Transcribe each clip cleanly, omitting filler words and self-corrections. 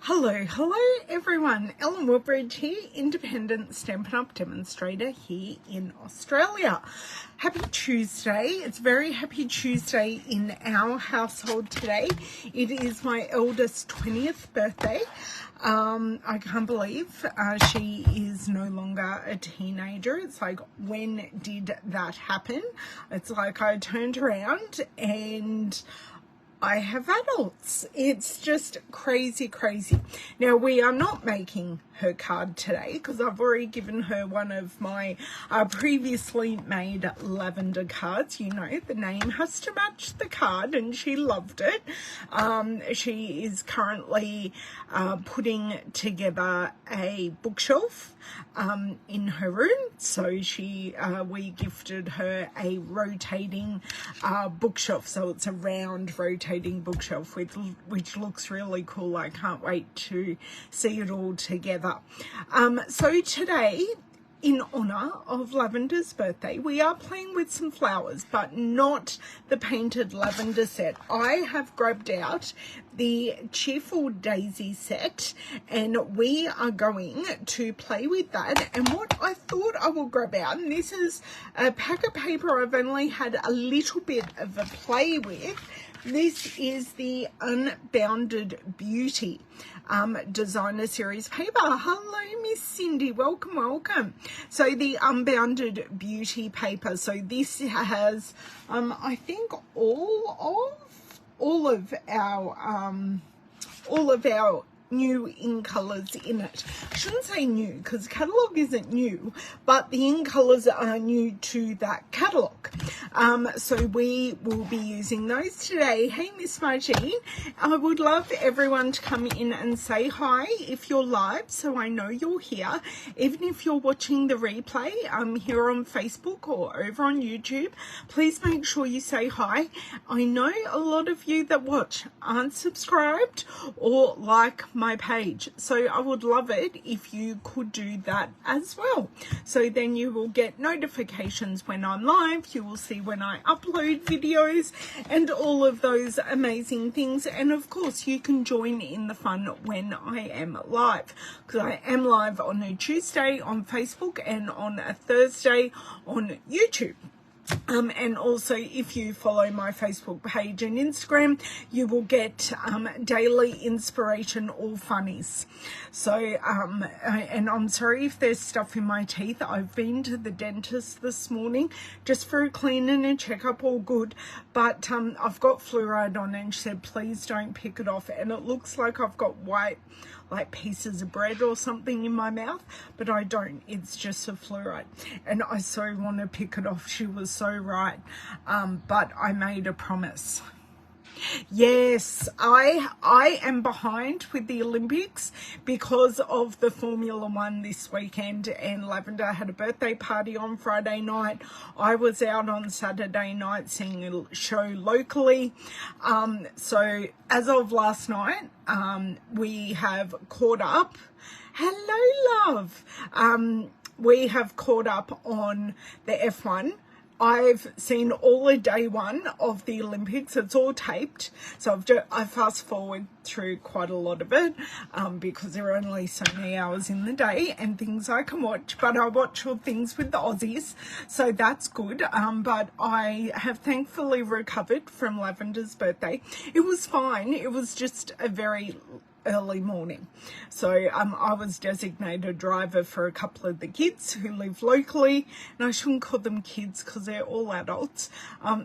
Hello everyone. Ellen Woodbridge here, independent Stampin Up demonstrator here in Australia. Happy Tuesday. It's very happy Tuesday in our household today. It is my eldest 20th birthday. I can't believe she is no longer a teenager. It's like, when did that happen? It's like I turned around and I have adults. It's just crazy. Now, we are not making her card today because I've already given her one of my previously made lavender cards. You know, the name has to match the card and she loved it. She is currently putting together a bookshelf in her room. So we gifted her a rotating bookshelf. So it's a round rotating bookshelf which looks really cool. I can't wait to see it all together. So today, in honor of Lavender's birthday, we are playing with some flowers, but not the painted lavender set. I have grabbed out the Cheerful Daisy set and we are going to play with that. And what I thought I will grab out, and this is a pack of paper I've only had a little bit of a play with. This is the Unbounded Beauty designer series paper. Hello, Miss Cindy. Welcome. So the Unbounded Beauty paper. So this has, I think, all of our new in colours in it. I shouldn't say new because catalogue isn't new, but the in colours are new to that catalogue. So we will be using those today. Hey, Miss Margine, I would love everyone to come in and say hi if you're live, so I know you're here. Even if you're watching the replay here on Facebook or over on YouTube, please make sure you say hi. I know a lot of you that watch aren't subscribed or like my page, so I would love it if you could do that as well. So then you will get notifications when I'm live, you will see when I upload videos and all of those amazing things, and of course you can join in the fun when I am live, because I am live on a Tuesday on Facebook and on a Thursday on YouTube. And also, if you follow my Facebook page and Instagram, you will get daily inspiration or funnies. So, and I'm sorry if there's stuff in my teeth. I've been to the dentist this morning just for a clean and a checkup, all good. But I've got fluoride on and she said, please don't pick it off. And it looks like I've got white, like pieces of bread or something in my mouth, but I don't. It's just a fluoride. And I so want to pick it off. She was so right. But I made a promise. Yes, I am behind with the Olympics because of the Formula One this weekend, and Lavender had a birthday party on Friday night. I was out on Saturday night seeing a show locally. So as of last night, we have caught up. Hello, love. We have caught up on the F1. I've seen all of day one of the Olympics. It's all taped, so I fast forward through quite a lot of it because there are only so many hours in the day and things I can watch, but I watch all things with the Aussies, so that's good. But I have thankfully recovered from Lavender's birthday. It was fine. It was just a very early morning, so I was designated driver for a couple of the kids who live locally, and I shouldn't call them kids because they're all adults,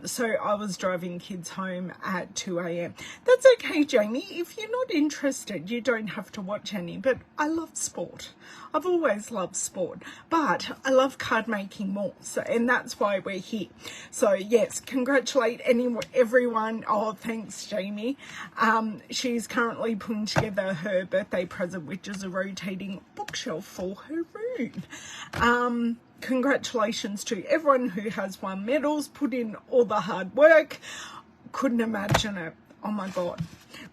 so I was driving kids home at 2 a.m. That's okay, Jamie. If you're not interested, you don't have to watch any, but I love sport. I've always loved sport, but I love card making more, so, and that's why we're here. So yes, congratulate everyone. Oh, thanks, Jamie. She's currently putting together her birthday present, which is a rotating bookshelf for her room. Congratulations to everyone who has won medals, put in all the hard work. Couldn't imagine it. Oh my God.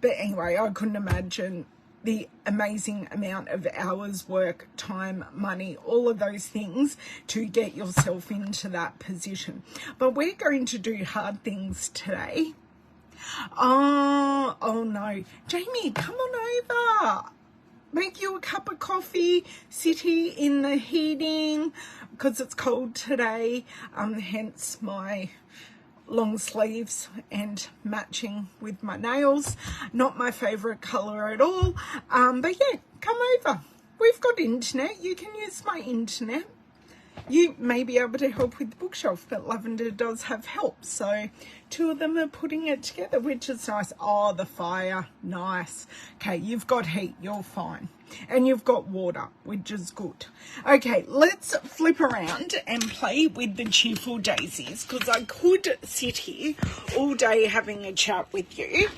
But anyway, I couldn't imagine the amazing amount of hours, work, time, money, all of those things to get yourself into that position. But we're going to do hard things today. Oh no. Jamie, come on over. make you a cup of coffee, sit here in the heating because it's cold today, hence my long sleeves and matching with my nails. Not my favorite color at all, but yeah, come over. We've got internet. You can use my internet. You may be able to help with the bookshelf, but Lavender does have help. So two of them are putting it together, which is nice. Oh, the fire. Nice. Okay, you've got heat. You're fine. And you've got water, which is good. Okay, let's flip around and play with the Cheerful Daisies, because I could sit here all day having a chat with you,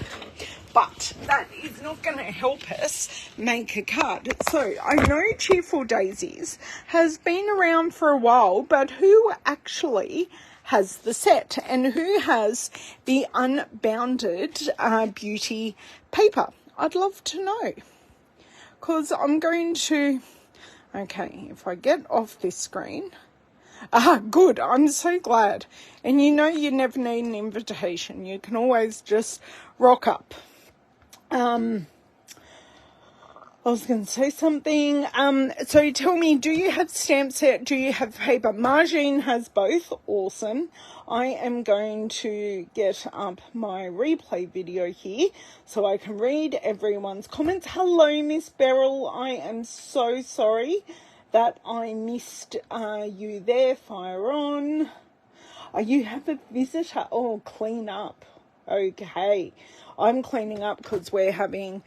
but that is not going to help us make a card. So I know Cheerful Daisies has been around for a while, but who actually has the set and who has the Unbounded beauty paper? I'd love to know, because I'm going to, okay, if I get off this screen, good, I'm so glad. And you know you never need an invitation. You can always just rock up. I was going to say something. So tell me, do you have stamp set? Do you have paper? Margine has both. Awesome. I am going to get up my replay video here so I can read everyone's comments. Hello, Miss Beryl. I am so sorry that I missed you there. Fire on. Oh, you have a visitor. Oh, clean up. Okay. I'm cleaning up because we're having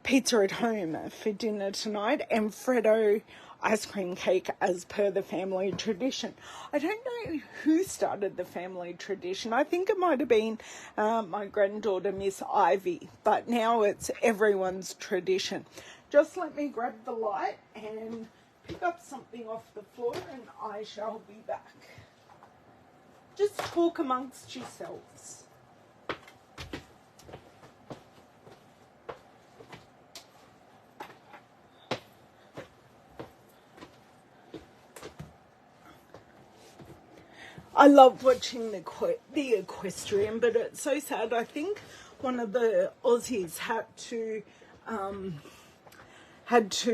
pizza at home for dinner tonight and Freddo ice cream cake as per the family tradition. I don't know who started the family tradition. I think it might have been my granddaughter, Miss Ivy, but now it's everyone's tradition. Just let me grab the light and pick up something off the floor and I shall be back. Just talk amongst yourselves. I love watching the equestrian, but it's so sad. I think one of the Aussies had to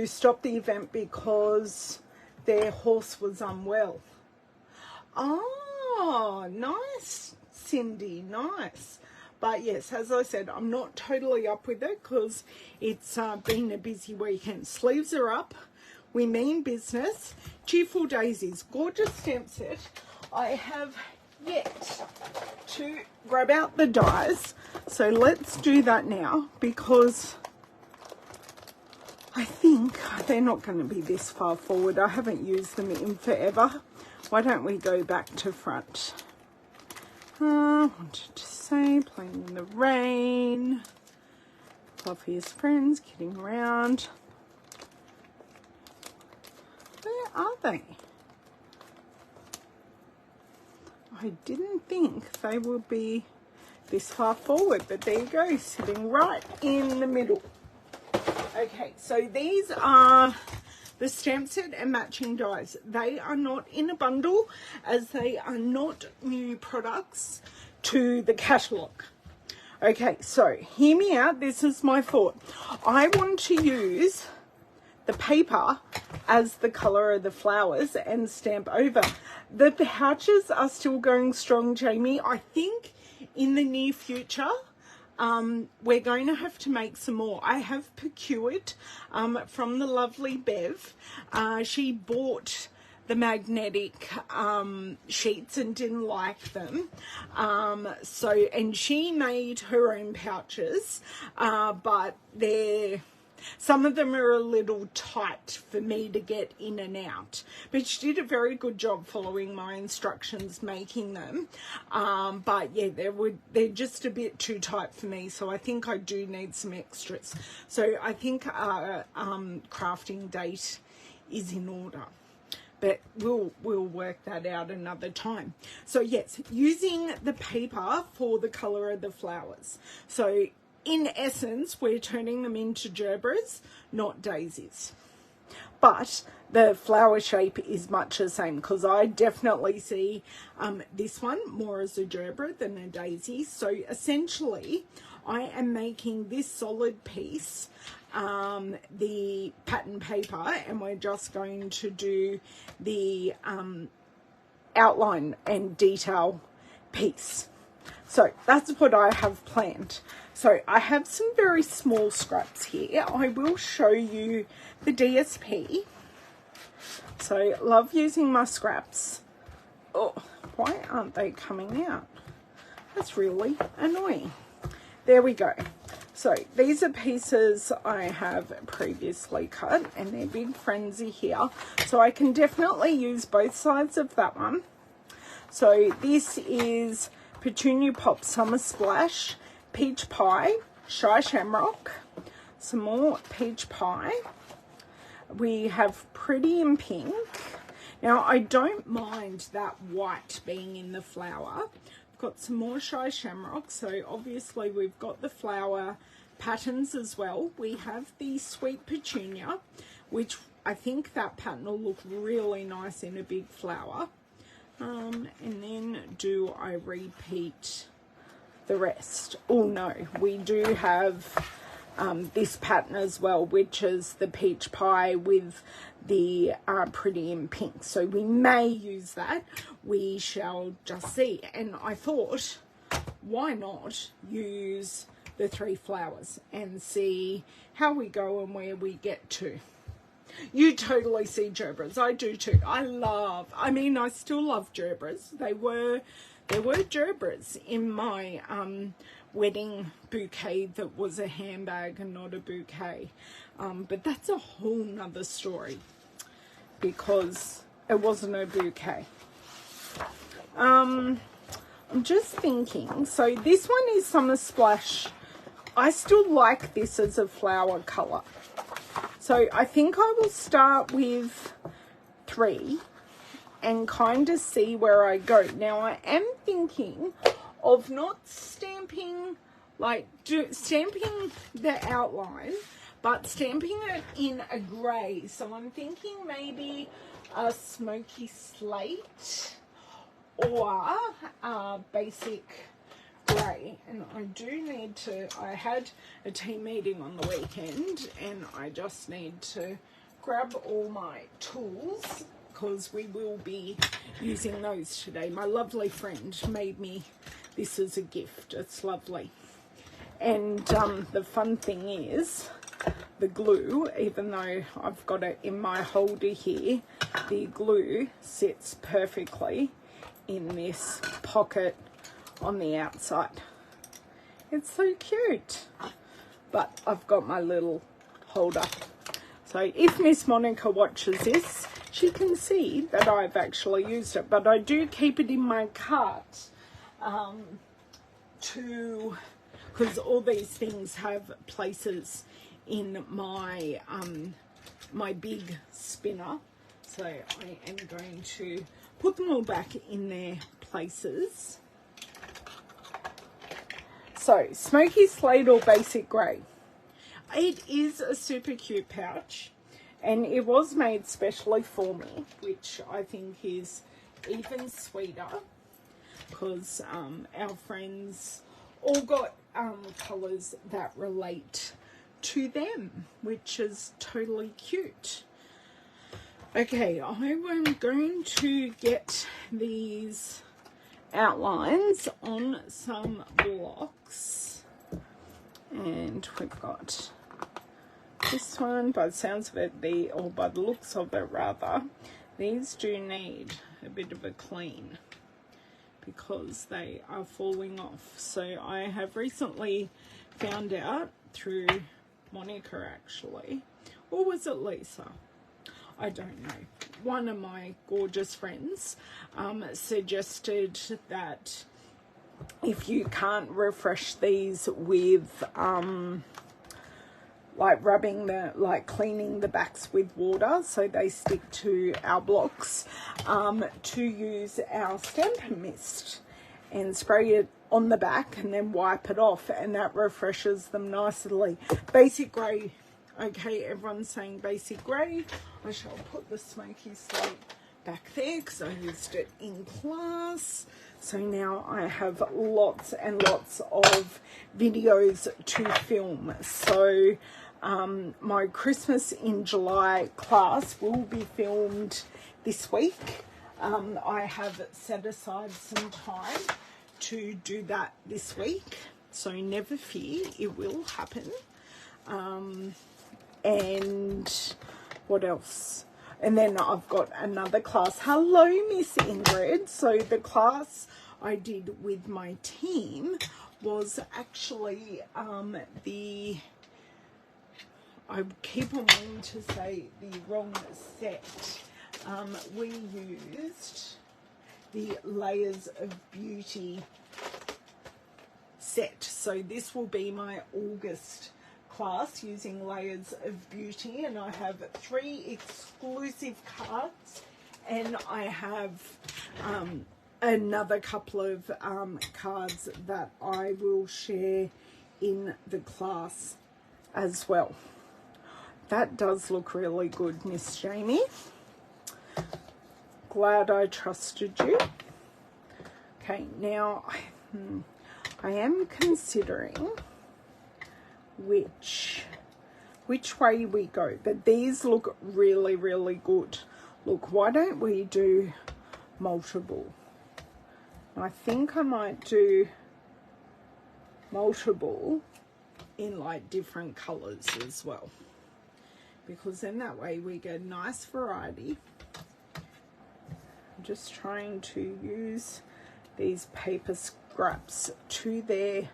stop the event because their horse was unwell. Oh, nice, Cindy, nice. But yes, as I said, I'm not totally up with it because it's been a busy weekend. Sleeves are up. We mean business. Cheerful Daisies, gorgeous stamp set. I have yet to grab out the dies, so let's do that now because I think they're not going to be this far forward. I haven't used them in forever. Why don't we go back to front? Wanted to say, playing in the rain, fluffiest friends, kidding around. Where are they? I didn't think they would be this far forward, but there you go, sitting right in the middle. Okay, so these are the stamp set and matching dies. They are not in a bundle as they are not new products to the catalogue. Okay, so hear me out. This is my thought. I want to use the paper as the colour of the flowers and stamp over. The pouches are still going strong, Jamie. I think in the near future, we're going to have to make some more. I have procured from the lovely Bev. She bought the magnetic sheets and didn't like them. And she made her own pouches, but some of them are a little tight for me to get in and out, but she did a very good job following my instructions making them. But yeah, they're just a bit too tight for me, so I think I do need some extras. So I think crafting date is in order, but we'll work that out another time. So yes, using the paper for the color of the flowers. So in essence, we're turning them into gerbras, not daisies. But the flower shape is much the same because I definitely see this one more as a gerbera than a daisy. So essentially, I am making this solid piece the pattern paper, and we're just going to do the outline and detail piece. So that's what I have planned. So I have some very small scraps here. I will show you the DSP. So love using my scraps. Oh, why aren't they coming out? That's really annoying. There we go. So these are pieces I have previously cut, and they're big frenzy here. So I can definitely use both sides of that one. So this is Petunia Pop Summer Splash, Peach Pie, Shy Shamrock, some more Peach Pie. We have Pretty in Pink. Now I don't mind that white being in the flower. Got some more Shy Shamrock, so obviously we've got the flower patterns as well. We have the Sweet Petunia, which I think that pattern will look really nice in a big flower. And then do I repeat the rest? Oh no, we do have this pattern as well, which is the Peach Pie with the Pretty in Pink. So we may use that. We shall just see. And I thought, why not use the 3 flowers and see how we go and where we get to. You totally see gerbras. I do too. I mean, I still love gerbras. There were gerbras in my wedding bouquet that was a handbag and not a bouquet. But that's a whole nother story because it wasn't a bouquet. I'm just thinking, so this one is Summer Splash. I still like this as a flower colour. So I think I will start with 3 and kind of see where I go. Now I am thinking of not stamping, stamping the outline, but stamping it in a grey. So I'm thinking maybe a smoky slate or a basic grey. And I do need to, I had a team meeting on the weekend and I just need to grab all my tools because we will be using those today. My lovely friend made me this as a gift. It's lovely. And the fun thing is the glue, even though I've got it in my holder here, the glue sits perfectly in this pocket on the outside. It's so cute. But I've got my little holder. So if Miss Monica watches this, she can see that I've actually used it. But I do keep it in my cart because all these things have places in my my big spinner. So I am going to put them all back in their places. So, Smoky Slate or Basic Grey. It is a super cute pouch and it was made specially for me, which I think is even sweeter because our friends all got colours that relate to them, which is totally cute. Okay, I am going to get these outlines on some blocks, and we've got this one. By the sounds of it, or by the looks of it rather, these do need a bit of a clean because they are falling off. So I have recently found out through Monica actually, or was it Lisa? I don't know. One of my gorgeous friends suggested that if you can't refresh these with cleaning the backs with water so they stick to our blocks, to use our Stampin' Mist and spray it on the back and then wipe it off, and that refreshes them nicely. Basic grey. Okay, everyone's saying basic grey. I shall put the Smoky Slate back there because I used it in class. So now I have lots and lots of videos to film. So my Christmas in July class will be filmed this week. I have set aside some time to do that this week, so never fear, it will happen. And what else? And then I've got another class. Hello, Miss Ingrid. So the class I did with my team was actually I keep on wanting to say the wrong set. We used the Layers of Beauty set. So this will be my August class using Layers of Beauty, and I have 3 exclusive cards, and I have another couple of cards that I will share in the class as well. That does look really good, Miss Jamie. Glad I trusted you. Okay, now I am considering which way we go, but these look really, really good. Look, why don't we do multiple? I think I might do multiple in like different colors as well, because then that way we get a nice variety. I'm just trying to use these paper scraps to their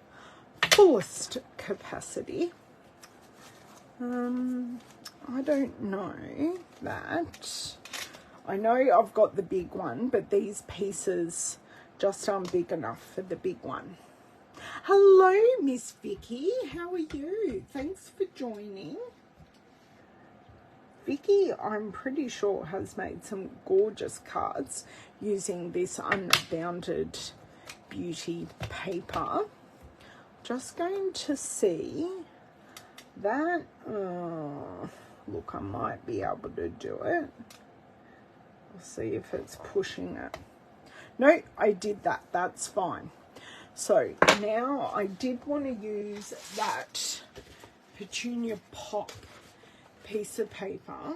fullest capacity. I don't know that. I know I've got the big one, but these pieces just aren't big enough for the big one. Hello, Miss Vicky. How are you? Thanks for joining. Vicky, I'm pretty sure, has made some gorgeous cards using this Unbounded Beauty paper. Just going to see that. Look, I might be able to do it. I'll see if it's pushing it. No, I did that. That's fine. So now I did want to use that Petunia Pop piece of paper.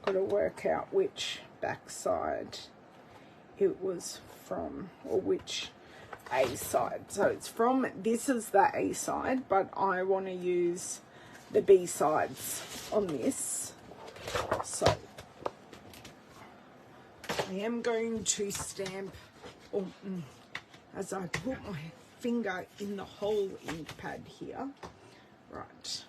Got to work out which backside it was from, or which A side. So it's from, this is the A side, but I want to use the B sides on this. So I am going to stamp as I put my finger in the whole ink pad here. Right.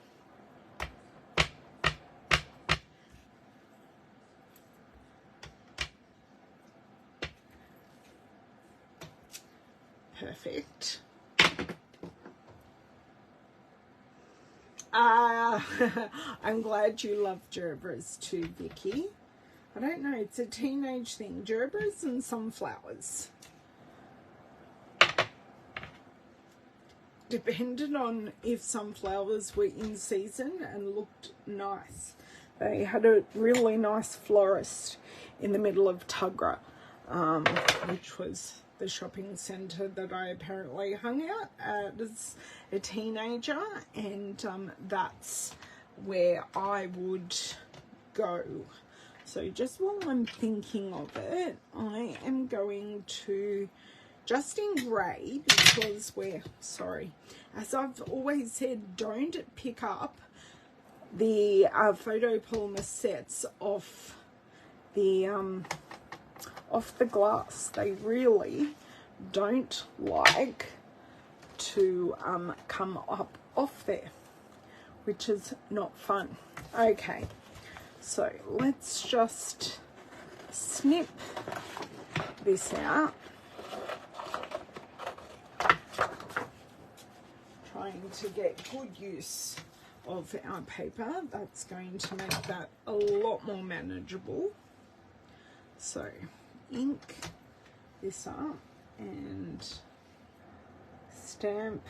Perfect. I'm glad you love gerbers too, Vicky. I don't know, it's a teenage thing. Gerbers and sunflowers. Depended on if sunflowers were in season and looked nice. They had a really nice florist in the middle of Tuggerah, which was the shopping centre that I apparently hung out at as a teenager, and that's where I would go. So just while I'm thinking of it, I am going to, just in grey, because we're, sorry, as I've always said, don't pick up the photopolymer sets off the glass. They really don't like to come up off there, which is not fun. Okay, so let's just snip this out. Trying to get good use of our paper. That's going to make that a lot more manageable. So ink this up and stamp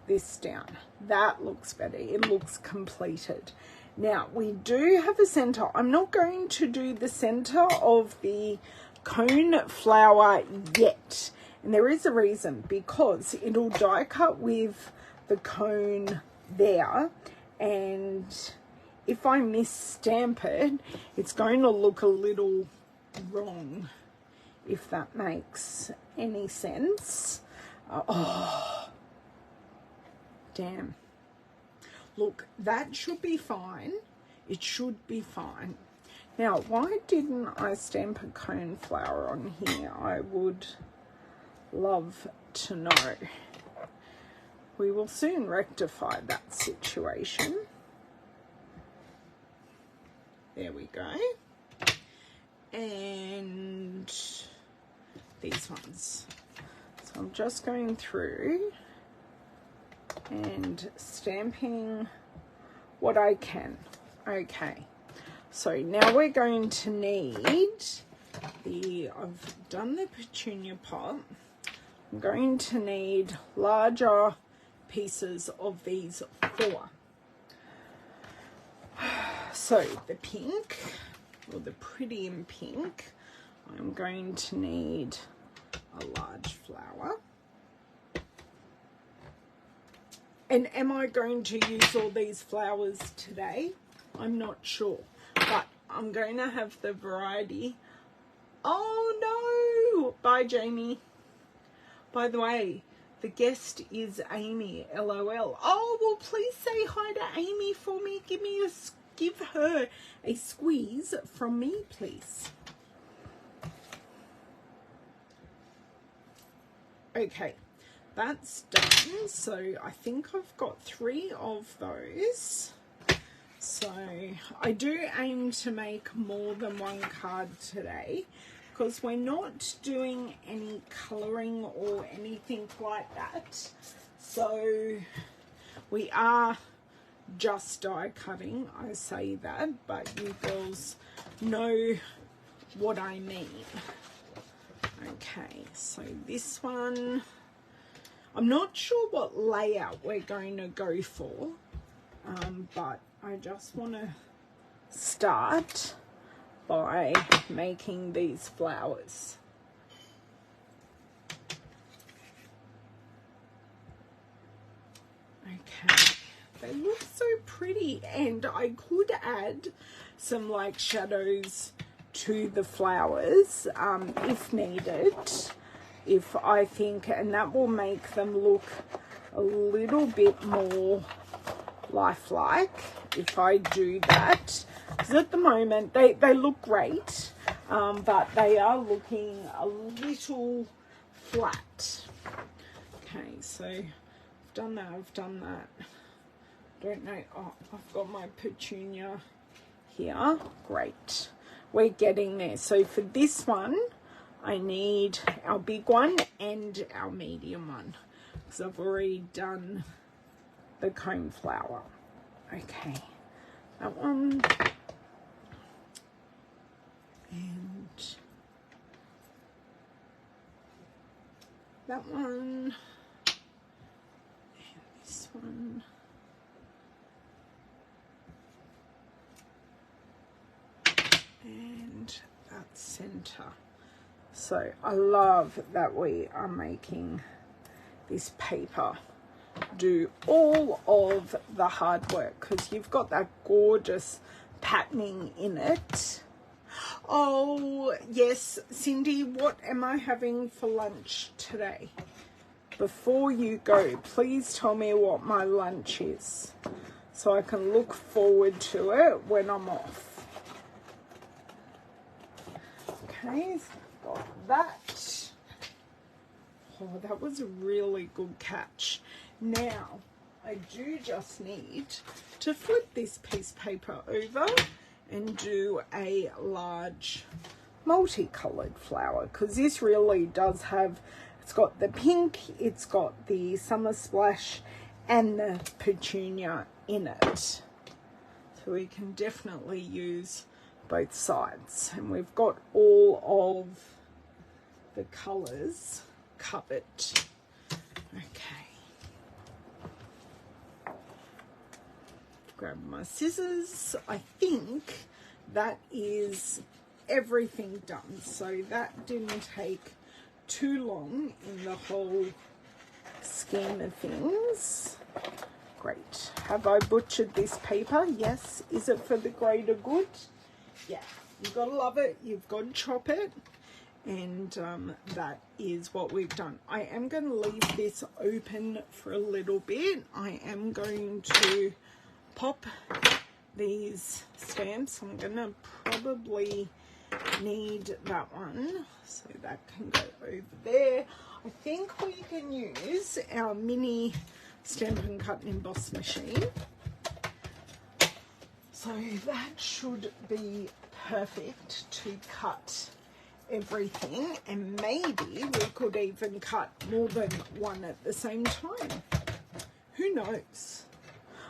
this down. That looks better. It looks completed. Now we do have a center. I'm not going to do the center of the cone flower yet, and there is a reason, because it'll die cut with the cone there, and if I misstamp it, it's going to look a little wrong, if that makes any sense. Oh, damn. Look, that should be fine. It should be fine. Now, why didn't I stamp a cone flower on here? I would love to know. We will soon rectify that situation. There we go. And these ones. So I'm just going through and stamping what I can. Okay. So now we're going to need I've done the petunia pot. I'm going to need larger pieces of these 4. So the pink, or the pretty in pink, I'm going to need a large flower. And am I going to use all these flowers today? I'm not sure, but I'm going to have the variety. Oh no! Bye, Jamie. By the way, the guest is Amy, LOL. Oh, well, please say hi to Amy for me. Give her a squeeze from me, please. Okay, that's done. So I think I've got 3 of those. So I do aim to make more than 1 card today, because we're not doing any colouring or anything like that. So we are just die cutting, I say that, but you girls know what I mean. Okay, so this one, I'm not sure what layout we're going to go for, but I just want to start by making these flowers. Okay, they look so pretty, and I could add some like shadows to the flowers if needed, if I think, and that will make them look a little bit more lifelike if I do that, because at the moment they look great, but they are looking a little flat. Okay, so I've done that. Don't know. Oh, I've got my petunia here. Great, we're getting there. So for this one I need our big one and our medium one, because I've already done the cone flower. Okay, that one, and that one, and this one, and that center. So I love that we are making this paper do all of the hard work, because you've got that gorgeous patterning in it. Oh yes, Cindy, what am I having for lunch today? Before you go, please tell me what my lunch is, so I can look forward to it when I'm off. Okay, got that. Oh, that was a really good catch. Now, I do just need to flip this piece of paper over and do a large multicolored flower, because this really does have, it's got the pink, it's got the summer splash and the petunia in it. So we can definitely use both sides, and we've got all of the colors covered. Okay. grab my scissors. I think that is everything done. So that didn't take too long in the whole scheme of things. Great. Have I butchered this paper? Yes. Is it for the greater good? Yeah. You've got to love it. You've got to chop it. And that is what we've done. I am going to leave this open for a little bit. I am going to pop these stamps. I'm going to probably need that one, so that can go over there. I think we can use our mini Stampin' Cut and Emboss machine. So that should be perfect to cut everything, and maybe we could even cut more than one at the same time. Who knows?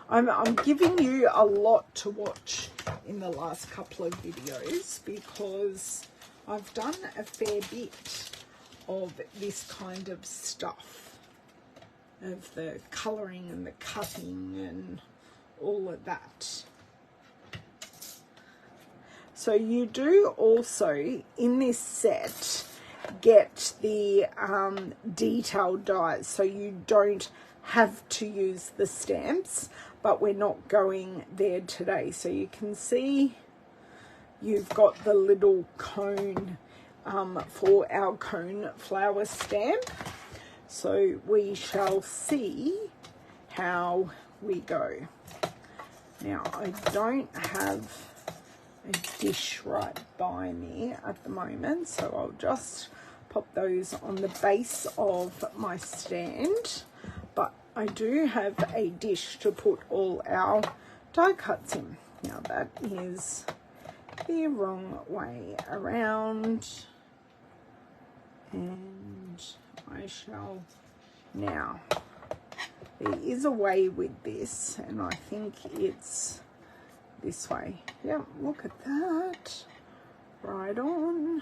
I'm giving you a lot to watch in the last couple of videos because I've done a fair bit of this kind of stuff, of the colouring and the cutting and all of that. So you do also, in this set, get the detail dies, so you don't have to use the stamps, but we're not going there today. So you can see you've got the little cone for our cone flower stamp. So we shall see how we go. Now, I don't have a dish right by me at the moment, so I'll just pop those on the base of my stand, but I do have a dish to put all our die cuts in. Now that is the wrong way around, and I shall now, there is a way with this, and I think it's this way. Yeah, look at that. Right on.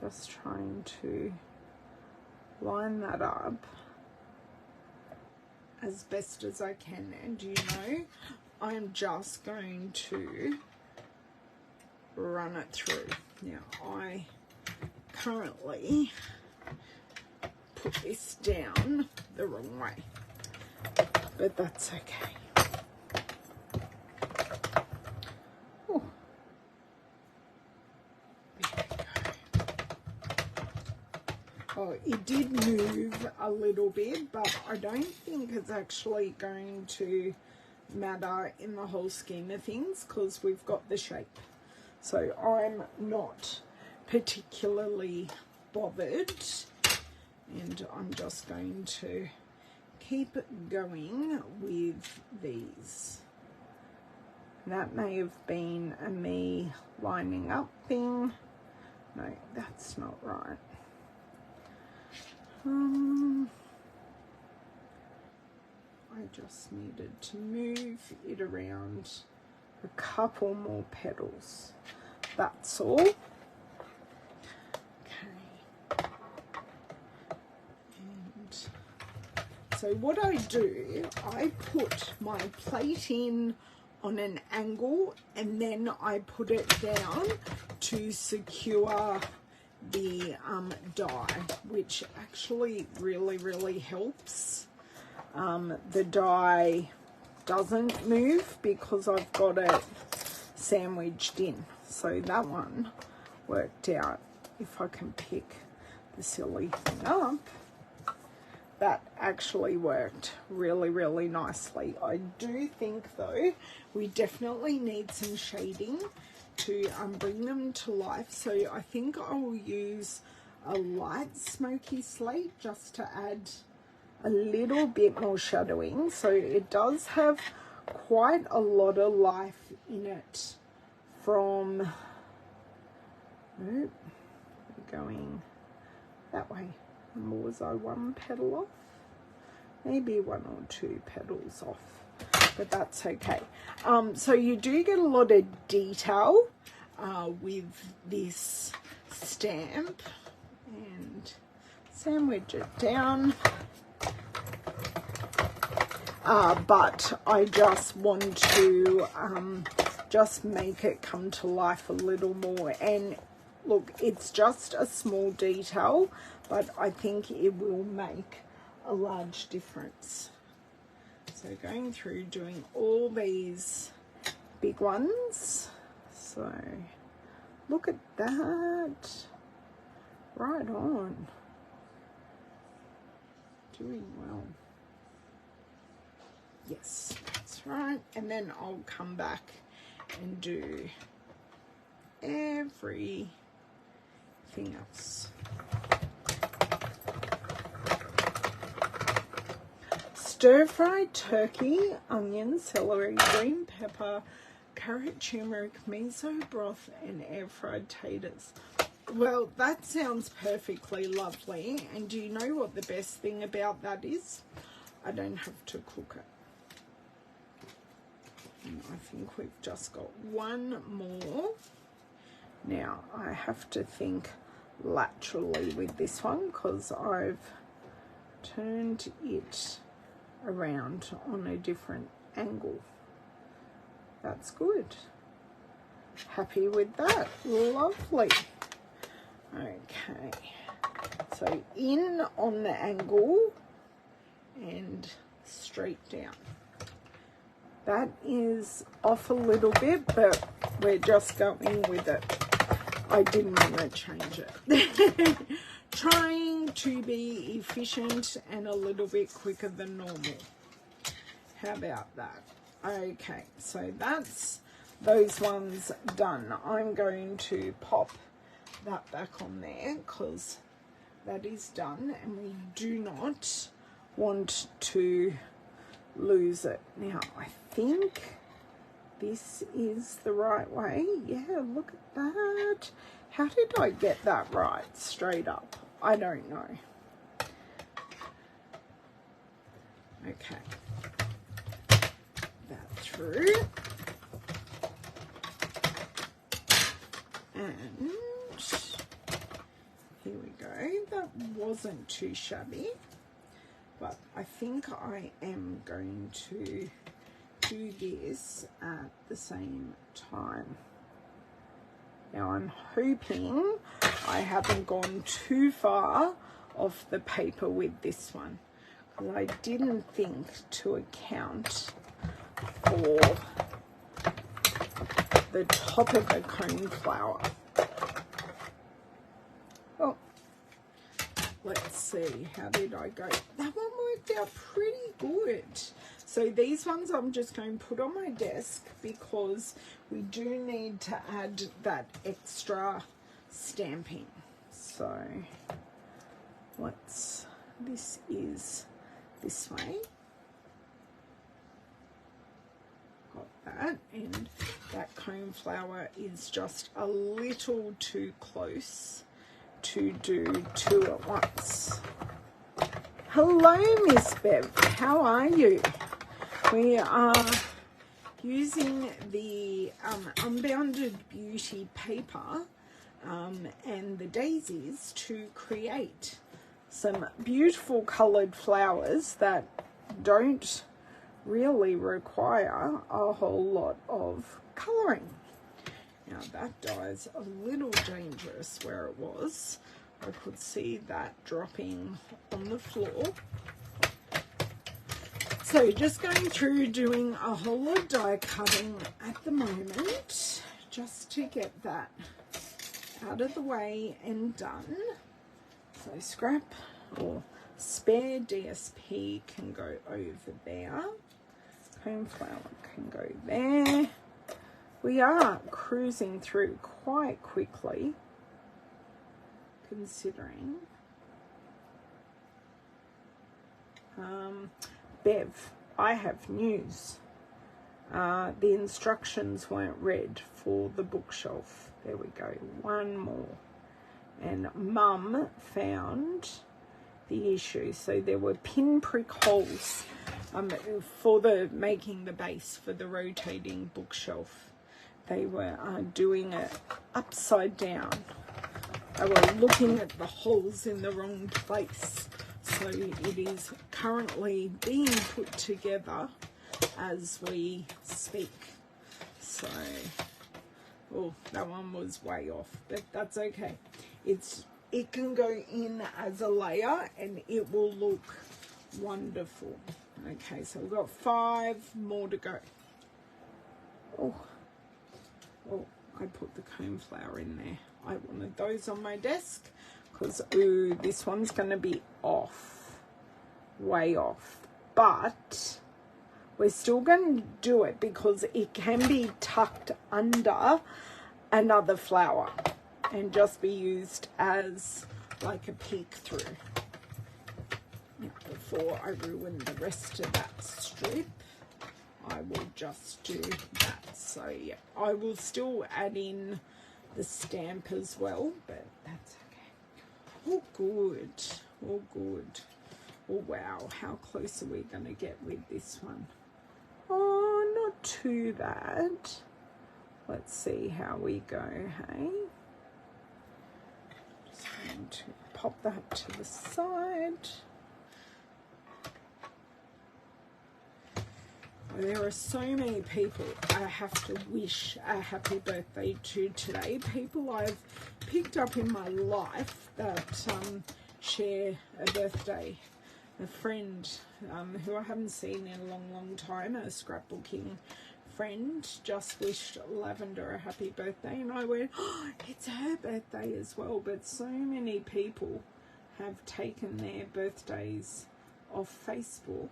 Just trying to line that up as best as I can. And you know, I'm just going to run it through. Now, I currently put this down the wrong way, but that's okay. Oh, it did move a little bit, but I don't think it's actually going to matter in the whole scheme of things because we've got the shape. So I'm not particularly bothered, and I'm just going to keep going with these. That may have been a me lining up thing. No, that's not right. I just needed to move it around a couple more petals. That's all. Okay. And so what I do, I put my plate in on an angle and then I put it down to secure the die, which actually really helps. The die doesn't move because I've got it sandwiched in, so that one worked out. If I can pick the silly thing up, that actually worked really nicely. I do think though we definitely need some shading to bring them to life, so I think I will use a light smoky slate just to add a little bit more shadowing. So it does have quite a lot of life in it from going that way. And was I one petal off? Maybe one or two petals off, but that's okay. So you do get a lot of detail with this stamp, and sandwich it down. but I just want to just make it come to life a little more. And look, it's just a small detail, but I think it will make a large difference. So going through doing all these big ones. So look at that. Right on. Doing well. Yes, that's right. And then I'll come back and do everything else. Stir-fried turkey, onion, celery, green pepper, carrot, turmeric, miso broth, and air-fried taters. Well, that sounds perfectly lovely. And do you know what the best thing about that is? I don't have to cook it. And I think we've just got one more. Now, I have to think laterally with this one because I've turned it around on a different angle. That's good. Happy with that. Lovely. Okay. So in on the angle and straight down. That is off a little bit, but we're just going with it. I didn't want to change it. Trying to be efficient and a little bit quicker than normal. How about that? Okay, so that's those ones done. I'm going to pop that back on there because that is done, and we do not want to lose it. Now, I think this is the right way. Yeah, look at that. How did I get that right straight up? I don't know. Okay. That through. And here we go. That wasn't too shabby. But I think I am going to do this at the same time. Now I'm hoping I haven't gone too far off the paper with this one, because I didn't think to account for the top of the cone flower. Oh, let's see, how did I go? That one worked out pretty good. So these ones I'm just going to put on my desk because we do need to add that extra stamping. So this is this way. Got that, and that cone flower is just a little too close to do two at once. Hello, Miss Bev. How are you? We are using the Unbounded Beauty paper and the Daisies to create some beautiful coloured flowers that don't really require a whole lot of colouring. Now that die is a little dangerous where it was. I could see that dropping on the floor. So just going through doing a whole lot of die cutting at the moment, just to get that out of the way and done. So scrap or spare DSP can go over there. Cone flower can go there. We are cruising through quite quickly, considering. Bev, I have news. The instructions weren't read for the bookshelf. There we go, one more. And Mum found the issue. So there were pinprick holes for making the base for the rotating bookshelf. They were doing it upside down. They were looking at the holes in the wrong place. So it is currently being put together as we speak. So, oh, that one was way off, but that's okay. It can go in as a layer and it will look wonderful. Okay, so we've got 5 more to go. Oh, I put the cone flower in there. I wanted those on my desk because, ooh, this one's going to be off, way off. But we're still going to do it because it can be tucked under another flower and just be used as like a peek through. Before I ruin the rest of that strip, I will just do that. So yeah, I will still add in the stamp as well, but that's okay. Oh good, oh good. Oh wow, how close are we going to get with this one? Oh, not too bad. Let's see how we go, hey? Just going to pop that to the side. There are so many people I have to wish a happy birthday to today. People I've picked up in my life that share a birthday. A friend who I haven't seen in a long time, a scrapbooking friend, just wished Lavender a happy birthday, and I went, oh, it's her birthday as well. But so many people have taken their birthdays off Facebook,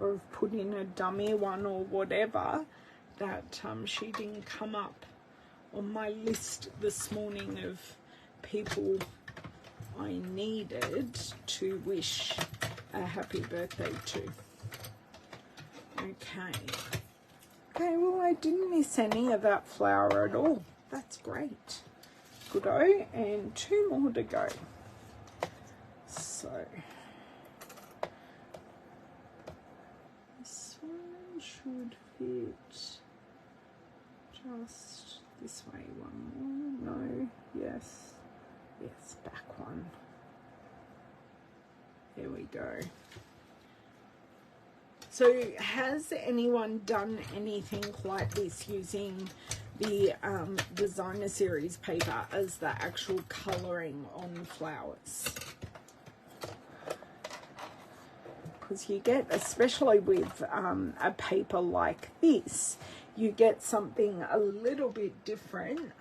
or have put in a dummy one or whatever, that she didn't come up on my list this morning of people I needed to wish a happy birthday to. Okay, well, I didn't miss any of that flower at all. That's great. Good-o, and 2 more to go. So this one should fit just this way. One more. No, yes, back one. There we go. So has anyone done anything like this using the designer series paper as the actual colouring on flowers? Because you get, especially with a paper like this, you get something a little bit different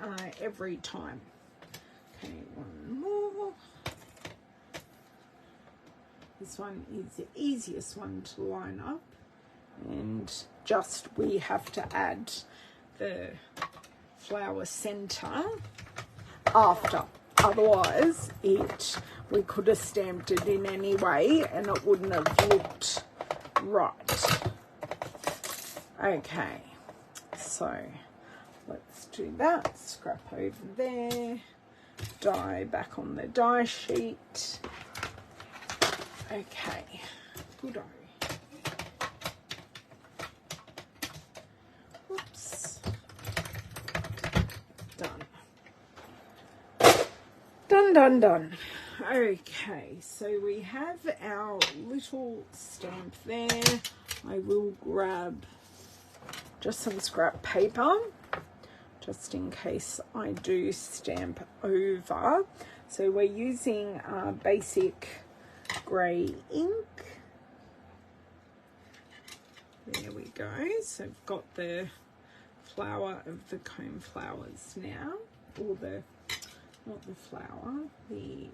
every time. Okay, one more. This one is the easiest one to line up, and just we have to add the flower center after. Otherwise, we could have stamped it in any way and it wouldn't have looked right. Okay, so let's do that. Scrap over there. Die back on the die sheet. Okay, good-o. Oops. Done. Okay, so we have our little stamp there. I will grab just some scrap paper, just in case I do stamp over. So we're using basic grey ink. There we go. So I've got the flower of the cone flowers now, or the, not the flower, the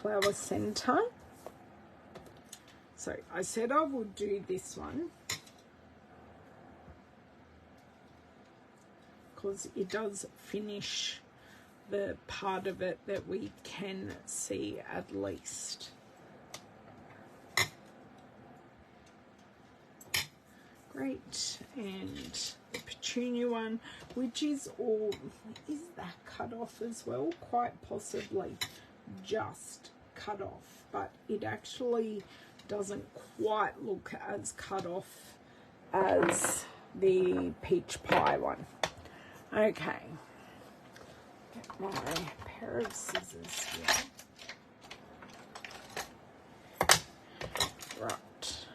flower center. So I said I would do this one because it does finish the part of it that we can see at least. Great, and the petunia one, which is all, is that cut off as well? Quite possibly just cut off, but it actually doesn't quite look as cut off as the peach pie one. Okay, get my pair of scissors here. Right.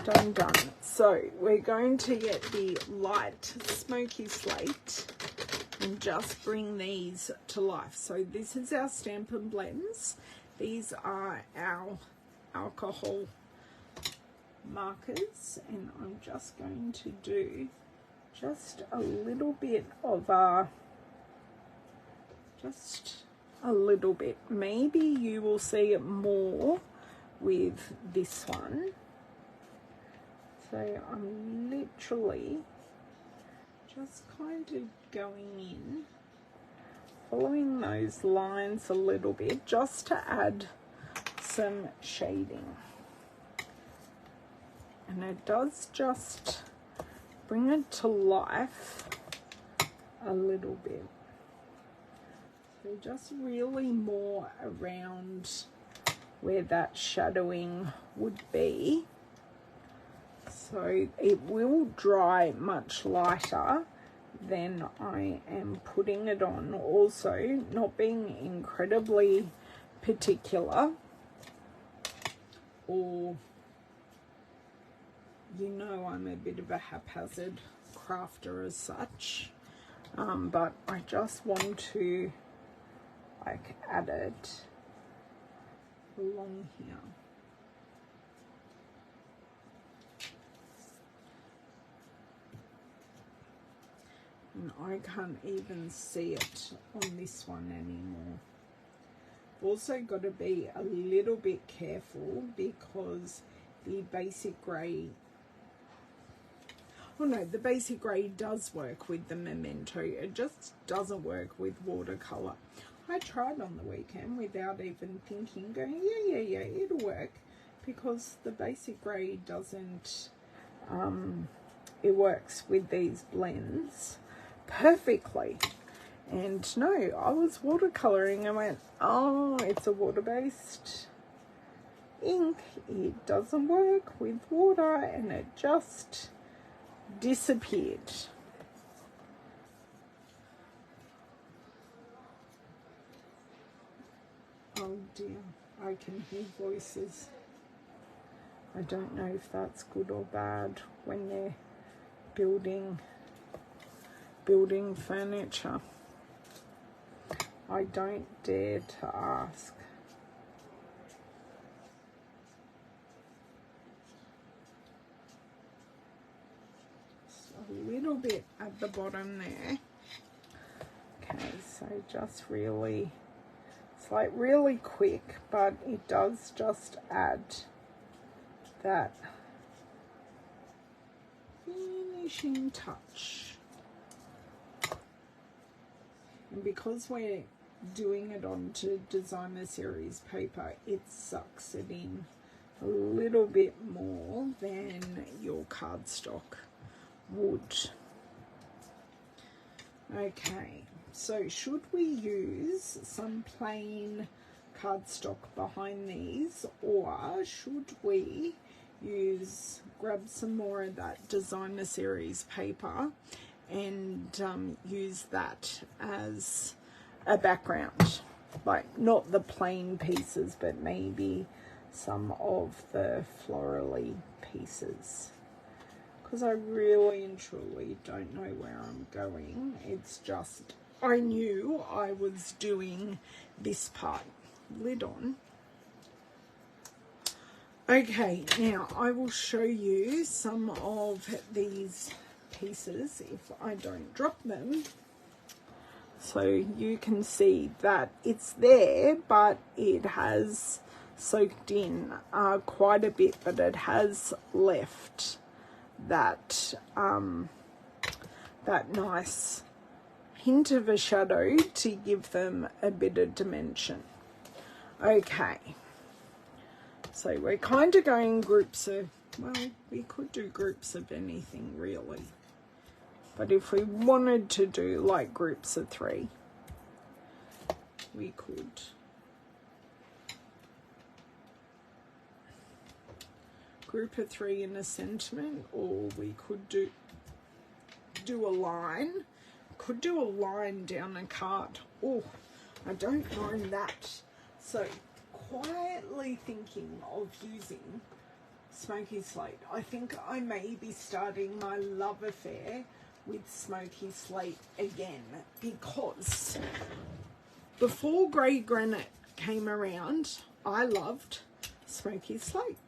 Done. So we're going to get the light smoky slate and just bring these to life. So this is our Stampin' Blends. These are our alcohol markers, and I'm just going to do just a little bit of just a little bit. Maybe you will see it more with this one. So I'm literally just kind of going in, following those lines a little bit, just to add some shading. And it does just bring it to life a little bit. So just really more around where that shadowing would be. So it will dry much lighter than I am putting it on. Also, not being incredibly particular, or you know, I'm a bit of a haphazard crafter as such, but I just want to like add it along here. And I can't even see it on this one anymore. Also got to be a little bit careful because the basic grey, oh no, the basic grey does work with the Memento. It just doesn't work with watercolour. I tried on the weekend without even thinking, going, yeah, it'll work, because the basic grey doesn't, it works with these blends perfectly. And no, I was watercolouring and went, oh, it's a water-based ink. It doesn't work with water, and it just disappeared. Oh dear, I can hear voices. I don't know if that's good or bad when they're building furniture. I don't dare to ask. Just a little bit at the bottom there. Okay, so just really, it's like really quick, but it does just add that finishing touch. And because we're doing it onto designer series paper, it sucks it in a little bit more than your cardstock would. Okay, so should we use some plain cardstock behind these, or should we grab some more of that designer series paper and use that as a background, like not the plain pieces, but maybe some of the florally pieces, because I really and truly don't know where I'm going. It's just I knew I was doing this part. Lid on. Okay, now I will show you some of these pieces if I don't drop them, so you can see that it's there, but it has soaked in quite a bit, but it has left that that nice hint of a shadow to give them a bit of dimension. Okay, so we're kind of going groups of, well, we could do groups of anything really, but if we wanted to do like groups of 3, we could. Group of 3 in a sentiment, or we could do a line. Could do a line down a card. Oh, I don't mind that. So quietly thinking of using Smoky Slate. I think I may be starting my love affair with Smoky Slate again, because before grey granite came around, I loved Smoky Slate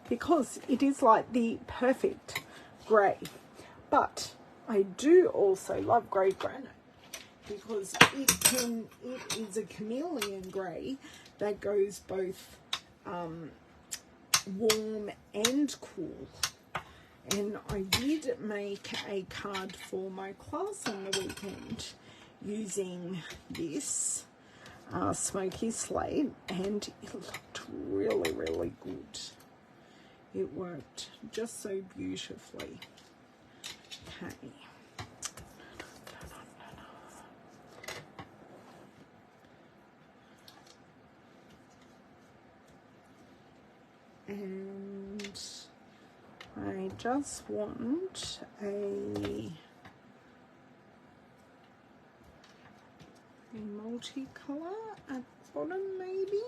because it is like the perfect grey. But I do also love grey granite because it is a chameleon grey that goes both warm and cool. And I did make a card for my class on the weekend using this Smoky Slate, and it looked really, really good. It worked just so beautifully. Okay. And I just want a multicolour at the bottom, maybe.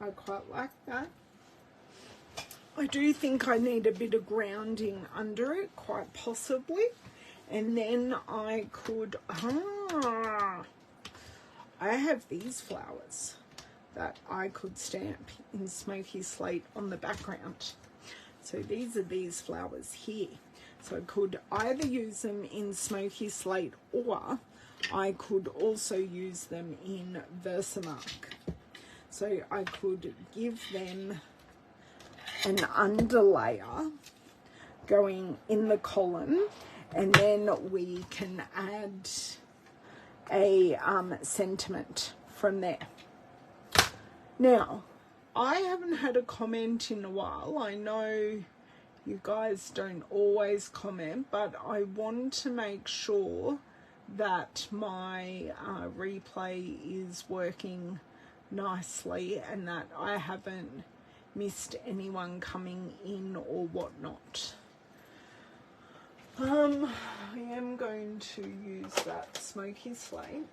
I quite like that. I do think I need a bit of grounding under it, quite possibly. And then I could, I have these flowers that I could stamp in Smoky Slate on the background. So these are these flowers here. So I could either use them in Smoky Slate, or I could also use them in Versamark. So I could give them an underlayer going in the column, and then we can add a sentiment from there. Now, I haven't had a comment in a while. I know you guys don't always comment, but I want to make sure that my replay is working nicely and that I haven't missed anyone coming in or whatnot. I am going to use that Smoky Slate.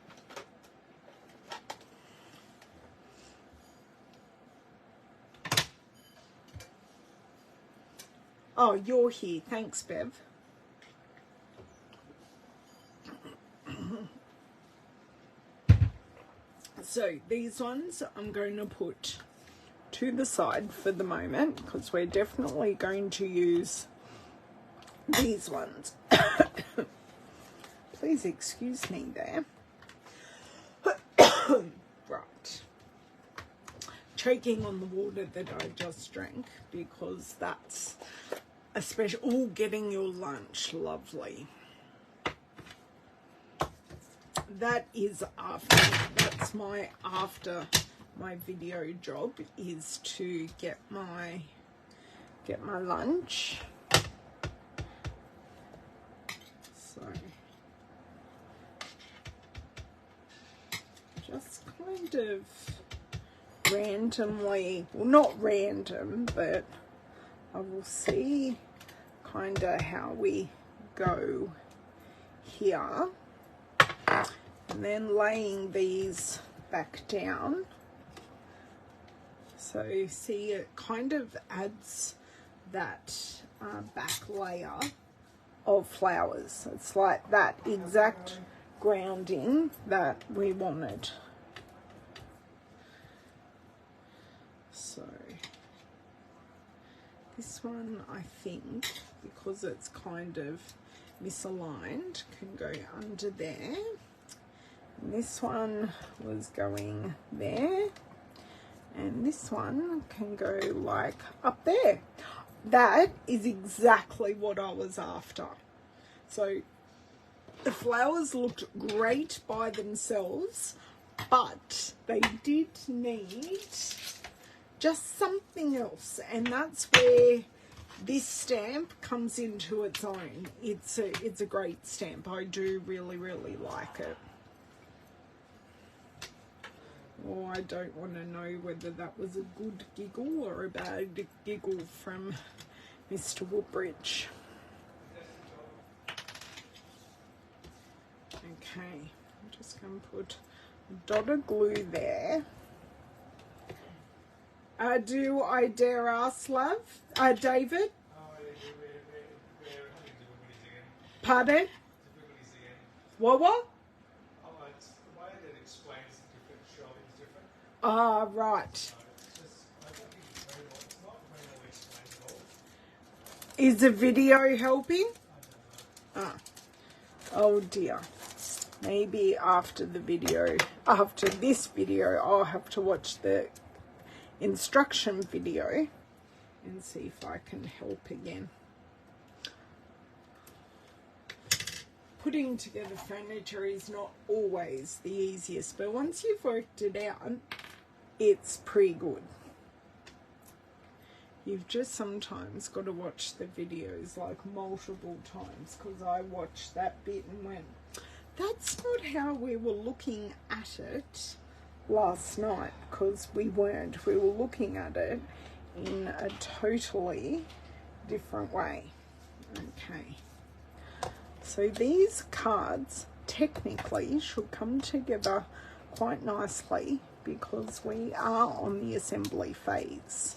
Oh, you're here. Thanks, Bev. So these ones I'm going to put to the side for the moment, because we're definitely going to use these ones. Please excuse me there. Right. Choking on the water that I just drank, because that's a special. Oh, getting your lunch, lovely. That is that's my after my video job, is to get my lunch. So just kind of randomly, well, not random, but I will see kind of how we go here, and then laying these back down. So you see, it kind of adds that back layer of flowers. It's like that exact grounding that we wanted. So this one, I think, because it's kind of misaligned, can go under there. And this one was going there, and this one can go like up there. That is exactly what I was after. So the flowers looked great by themselves, but they did need just something else, and that's where this stamp comes into its own. It's a great stamp. I do really, really like it. Oh, I don't want to know whether that was a good giggle or a bad giggle from Mr. Woodbridge. Okay, I'm just going to put a dot of glue there. Do I dare ask, love? David? Pardon? What? Oh, it's the way that it explains the different showing is different. Ah, right. It's not very well explained at all. Is the video helping? Ah. Oh dear. Maybe after the video, after this video, I'll have to watch the instruction video and see if I can help again. Putting together furniture is not always the easiest, but once you've worked it out, it's pretty good. You've just sometimes got to watch the videos like multiple times, because I watched that bit and went, that's not how we were looking at it last night, because we weren't. We were looking at it in a totally different way. Okay. So these cards technically should come together quite nicely because we are on the assembly phase.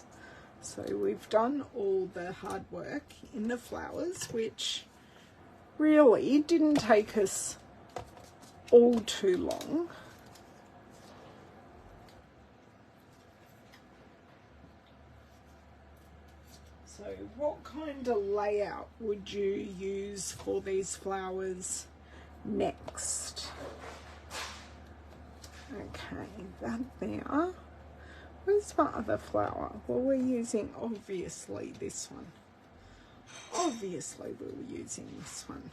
So we've done all the hard work in the flowers, which really didn't take us all too long. So what kind of layout would you use for these flowers next? Okay, that there. Where's my other flower? Well, we're using obviously this one. Obviously we were using this one.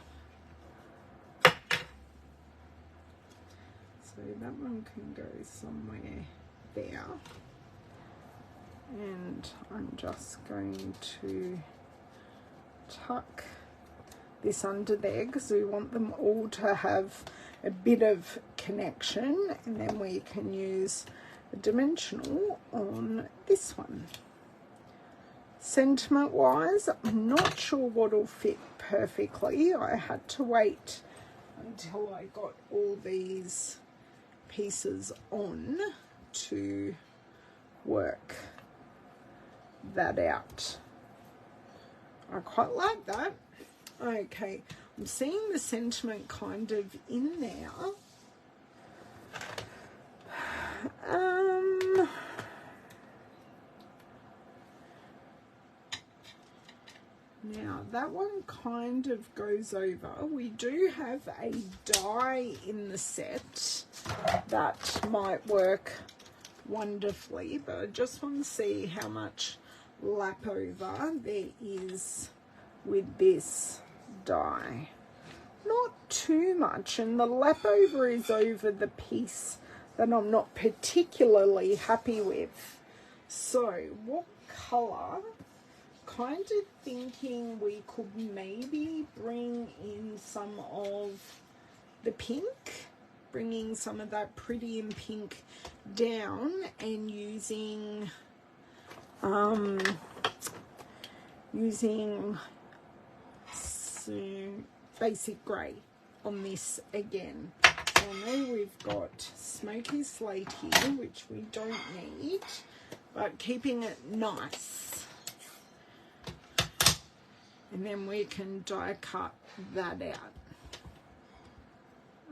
So that one can go somewhere there. And I'm just going to tuck this under there because we want them all to have a bit of connection, and then we can use a dimensional on this one. Sentiment wise, I'm not sure what'll fit perfectly. I had to wait until I got all these pieces on to work that out. I quite like that. Okay, I'm seeing the sentiment kind of in there. Now that one kind of goes over. We do have a die in the set that might work wonderfully, but I just want to see how much lap over there is with this die. Not too much, and the lap over is over the piece that I'm not particularly happy with. So what colour? Kind of thinking we could maybe bring in some of the pink, bringing some of that pretty and pink down, and using basic grey on this again. So I know we've got smoky slate here, which we don't need, but keeping it nice. And then we can die cut that out.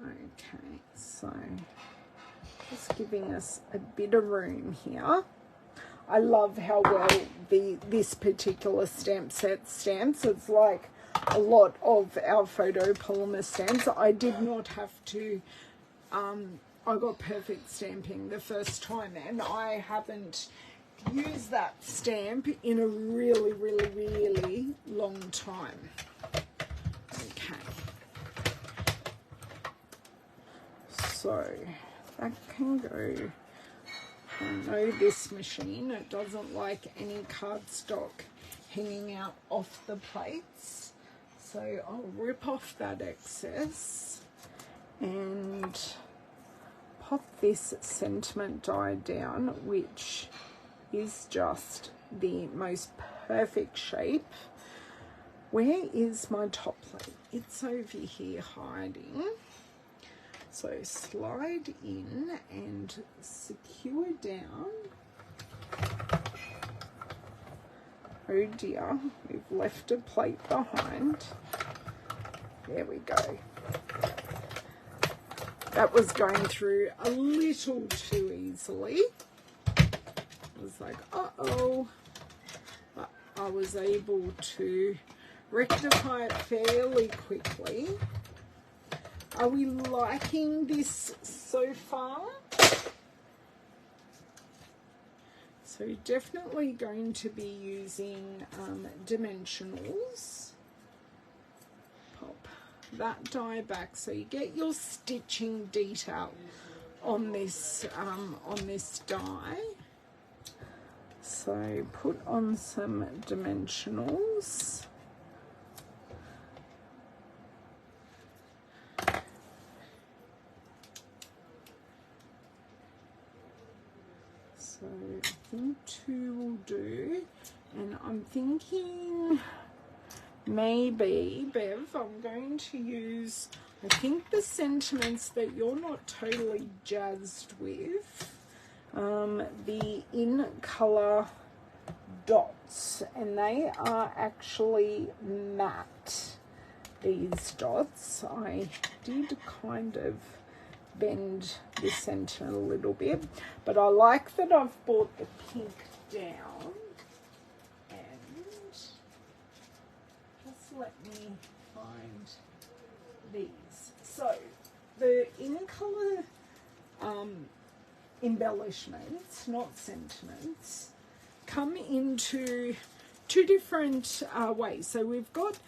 Okay, so just giving us a bit of room here. I love how well this particular stamp set stamps. It's like a lot of our photopolymer stamps. I did not have to, I got perfect stamping the first time, and I haven't used that stamp in a really, really, really long time. Okay. So that can go. I know this machine, it doesn't like any cardstock hanging out off the plates. So I'll rip off that excess and pop this sentiment die down, which is just the most perfect shape. Where is my top plate? It's over here hiding. So slide in and secure down. Oh dear, we've left a plate behind. There we go. That was going through a little too easily. I was like, uh-oh. But I was able to rectify it fairly quickly. Are we liking this so far? So definitely going to be using dimensionals. Pop that die back so you get your stitching detail on this die. So put on some dimensionals. So I think 2 will do, and I'm thinking maybe, Bev, I'm going to use, I think, the sentiments that you're not totally jazzed with, the in colour dots, and they are actually matte, these dots. I did kind of bend this sentiment a little bit, but I like that I've brought the pink down, and just let me find these. So the in color embellishments, not sentiments, come into 2 different ways. So we've got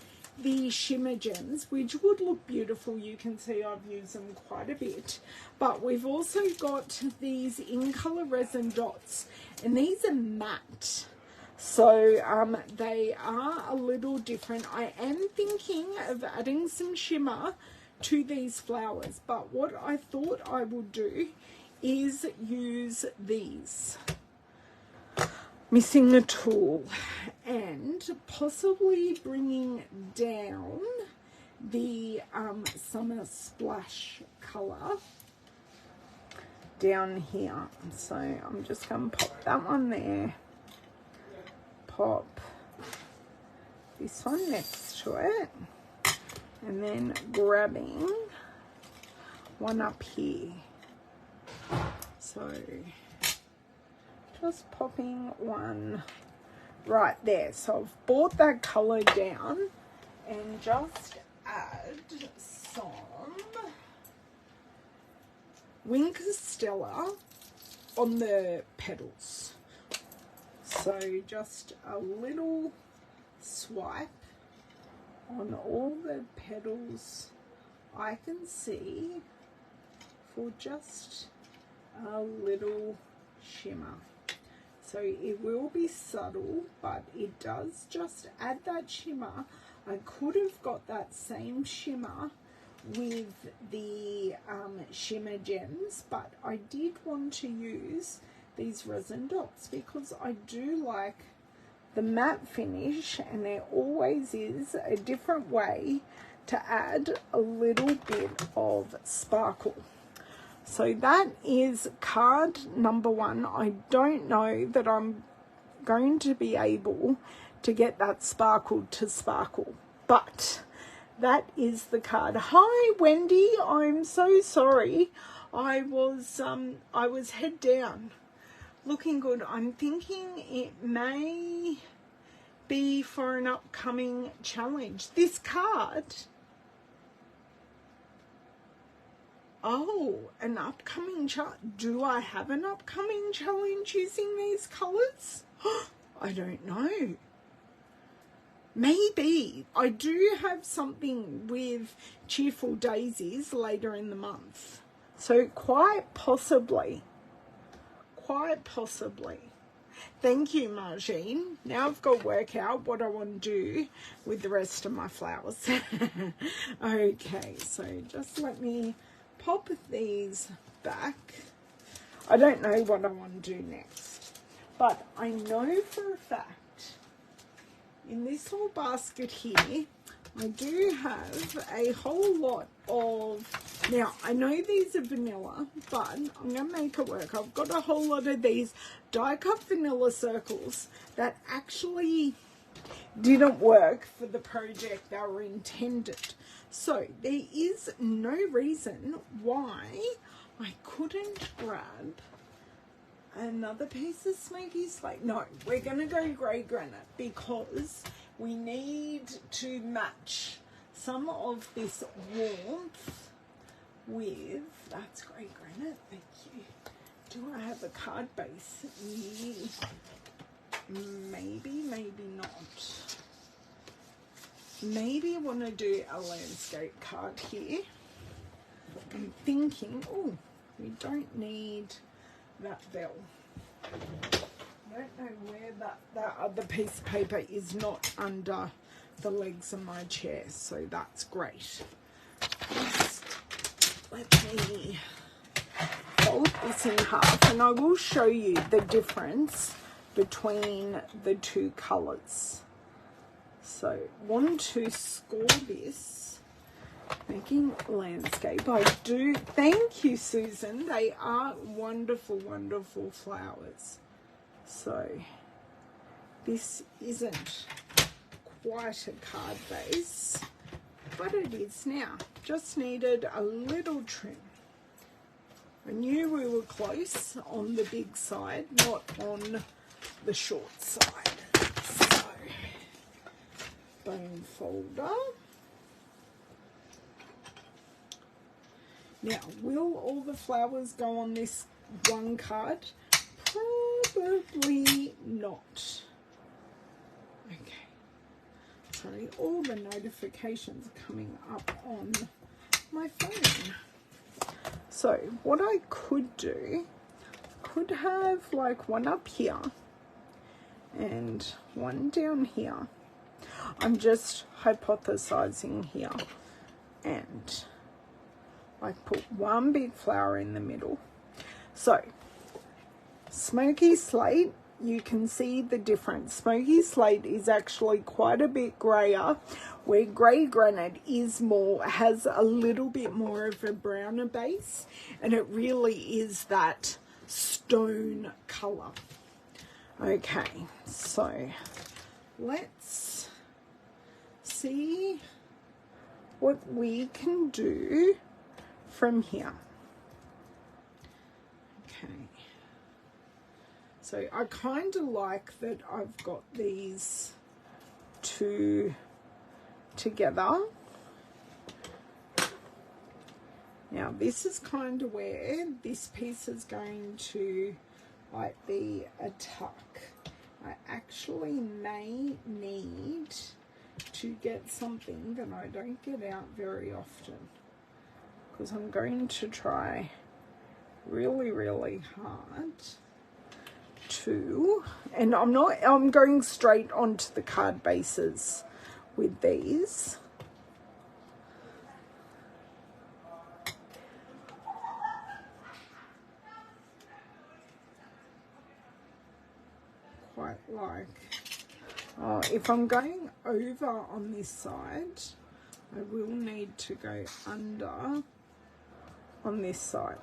the shimmer gems, which would look beautiful. You can see I've used them quite a bit, but we've also got these in color resin dots, and these are matte, so they are a little different. I am thinking of adding some shimmer to these flowers, but what I thought I would do is use these. Missing a tool, and possibly bringing down the summer splash colour down here. So I'm just going to pop that one there, pop this one next to it, and then grabbing one up here. So just popping one right there. So I've brought that colour down and just add some Wink Stella on the petals. So just a little swipe on all the petals I can see for just a little shimmer. So it will be subtle, but it does just add that shimmer. I could have got that same shimmer with the shimmer gems, but I did want to use these resin dots because I do like the matte finish, and there always is a different way to add a little bit of sparkle. So that is card number 1. I don't know that I'm going to be able to get that sparkle to sparkle, but that is the card. Hi Wendy, I'm so sorry. I was head down. Looking good. I'm thinking it may be for an upcoming challenge. This card. Oh, an upcoming challenge. Do I have an upcoming challenge using these colours? I don't know. Maybe. I do have something with Cheerful Daisies later in the month. So quite possibly. Quite possibly. Thank you, Margine. Now I've got to work out what I want to do with the rest of my flowers. Okay, so just let me pop these back. I don't know what I want to do next, but I know for a fact in this little basket here I do have a whole lot of Now, I know these are vanilla, but I'm going to make it work. I've got a whole lot of these die-cut vanilla circles that actually didn't work for the project they were intended. So, there is no reason why I couldn't grab another piece of smoky slate. No, we're going to go grey granite because we need to match some of this warmth with, that's grey granite, thank you. Do I have a card base? Maybe, maybe not. Maybe I want to do a landscape card here. I'm thinking, oh, we don't need that bell. I don't know where that other piece of paper is not under the legs of my chair, so that's great. Let me fold this in half and I will show you the difference between the two colours. So, want to score this, making landscape. I do, thank you Susan, they are wonderful, wonderful flowers. So, this isn't quite a card base, but it is now. Just needed a little trim. I knew we were close on the big side, not on the short side. So, bone folder. Now, will all the flowers go on this one card? Probably not. Okay. Sorry, all the notifications are coming up on my phone. So, what I could do, could have like one up here and one down here. I'm just hypothesizing here. And I put one big flower in the middle. So, smoky slate, you can see the difference. Smoky slate is actually quite a bit grayer, where grey granite is more, has a little bit more of a browner base, and it really is that stone colour. Okay, so let's see what we can do from here. Okay. So I kind of like that I've got these two together. Now this is kind of where this piece is going to like be a tuck. I actually may need to get something that I don't get out very often, because I'm going to try really, really hard to, and I'm going straight onto the card bases with these. Quite like, if I'm going over on this side, I will need to go under on this side.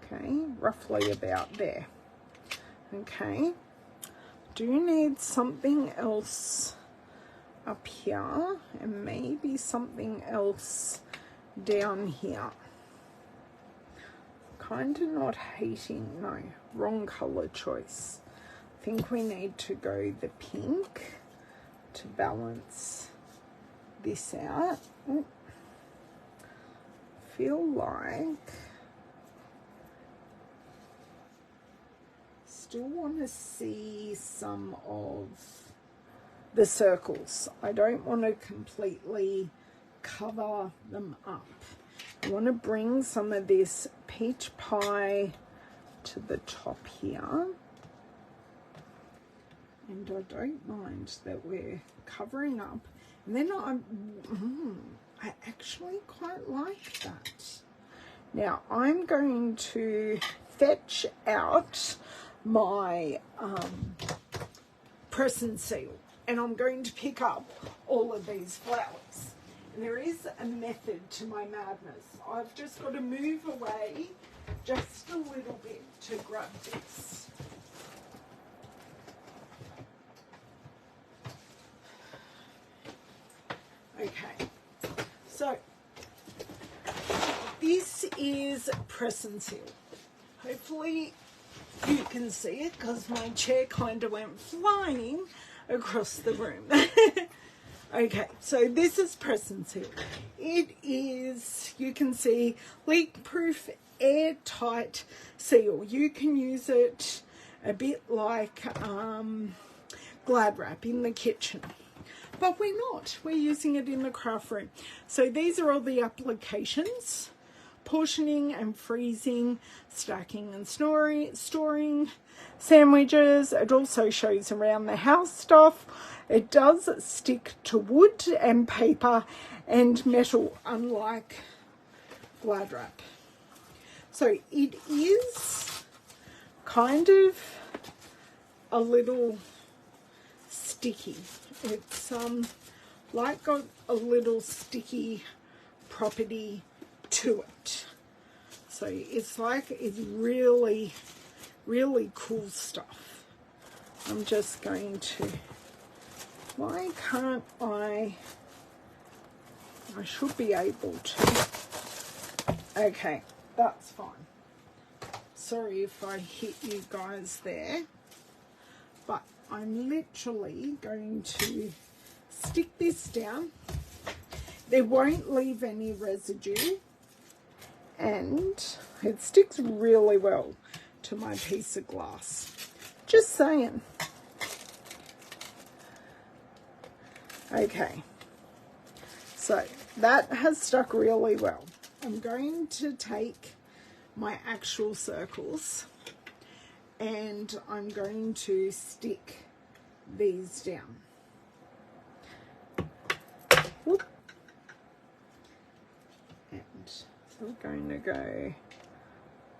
Okay, roughly about there. Okay, do need something else up here and maybe something else down here. Kind of not hating, no, wrong color choice. I think we need to go the pink to balance this out. Ooh. Feel like still want to see some of the circles. I don't want to completely cover them up. I want to bring some of this peach pie to the top here. And I don't mind that we're covering up. And then I actually quite like that. Now I'm going to fetch out my press and seal, and I'm going to pick up all of these flowers. There is a method to my madness. I've just got to move away just a little bit to grab this. Okay, so this is press and seal. Hopefully you can see it because my chair kind of went flying across the room. Okay, so this is press and seal. It is, you can see, leak-proof, airtight seal. You can use it a bit like Glad Wrap in the kitchen. But we're not. We're using it in the craft room. So these are all the applications. Portioning and freezing, stacking and storing, sandwiches. It also shows around the house stuff. It does stick to wood and paper and metal, unlike Glad Wrap. So it is kind of a little sticky. It's like got a little sticky property to it. So it's like, it's really, really cool stuff. I'm just going to, why can't I should be able to. Okay, that's fine. Sorry if I hit you guys there, but I'm literally going to stick this down. There won't leave any residue, and it sticks really well to my piece of glass. Just saying. Okay, so that has stuck really well. I'm going to take my actual circles and I'm going to stick these down. Whoop. And so we're going to go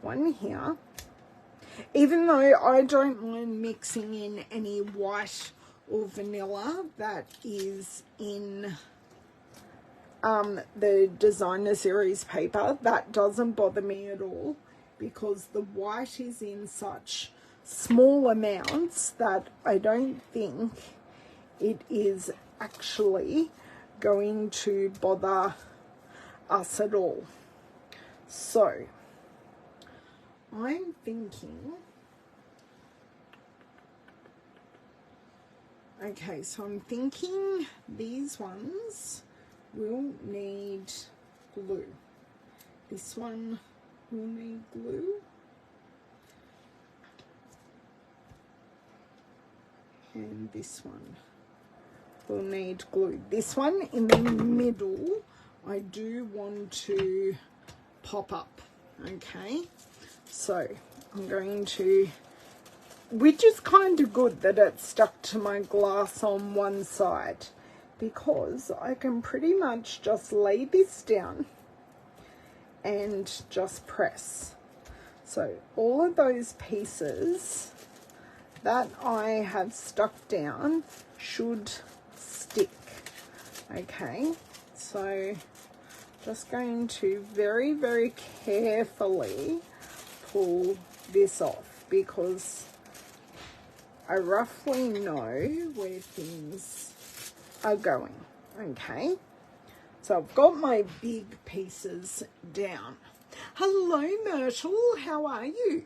one here. Even though I don't mind mixing in any white or vanilla that is in the designer series paper, that doesn't bother me at all, because the white is in such small amounts that I don't think it is actually going to bother us at all. So I'm thinking, okay, so I'm thinking these ones will need glue. This one will need glue. And this one will need glue. This one in the middle, I do want to pop up. Okay, so I'm going to, which is kind of good that it's stuck to my glass on one side, because I can pretty much just lay this down and just press. So all of those pieces that I have stuck down should stick. Okay, so just going to very, very carefully pull this off, because I roughly know where things are going. Okay, so I've got my big pieces down. Hello Myrtle, how are you?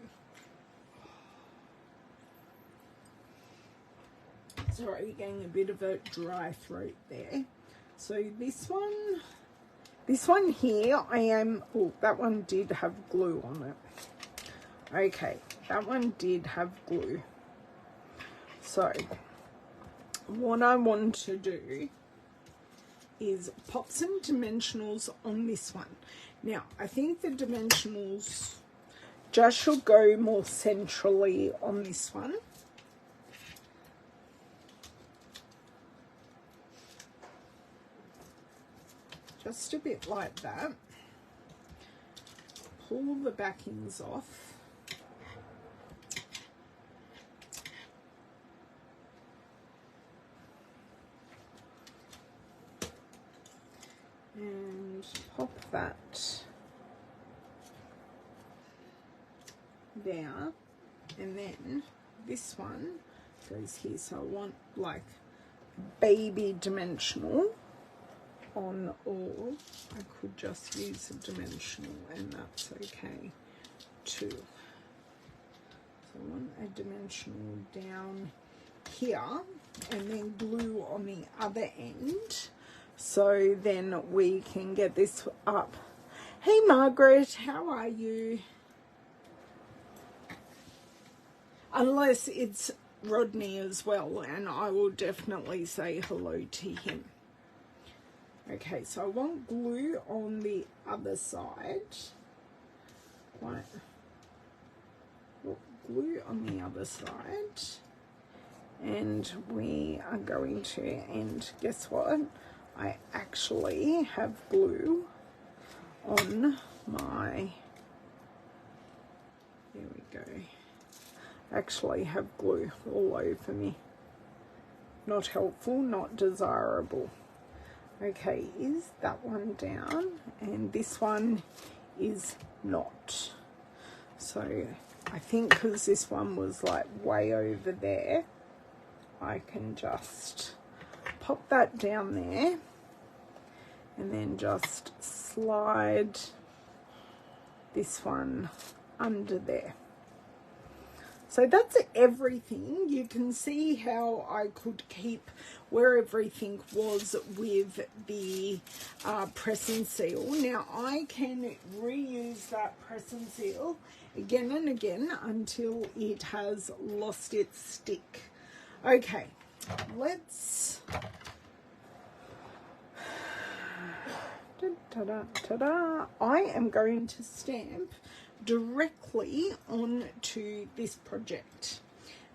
Sorry, getting a bit of a dry throat there. So this one here, I am, oh, that one did have glue on it. Okay, that one did have glue. So what I want to do is pop some dimensionals on this one. Now, I think the dimensionals just should go more centrally on this one. Just a bit like that. Pull the backings off. and pop that there, and then this one goes here. So I want like baby dimensional on all. I could just use a dimensional and that's okay too. So I want a dimensional down here and then glue on the other end, so then we can get this up. Hey Margaret, how are you? Unless it's Rodney as well, and I will definitely say hello to him. Okay, so I want glue on the other side. Right. Glue on the other side. And we are going to, and guess what? I actually have glue on my, there we go. Actually have glue all over me. Not helpful, not desirable. Okay, is that one down? And this one is not. So I think because this one was like way over there, I can just pop that down there and then just slide this one under there. So that's everything. You can see how I could keep where everything was with the press and seal. Now I can reuse that press and seal again and again until it has lost its stick. Okay, let's ta-da. I am going to stamp directly onto this project.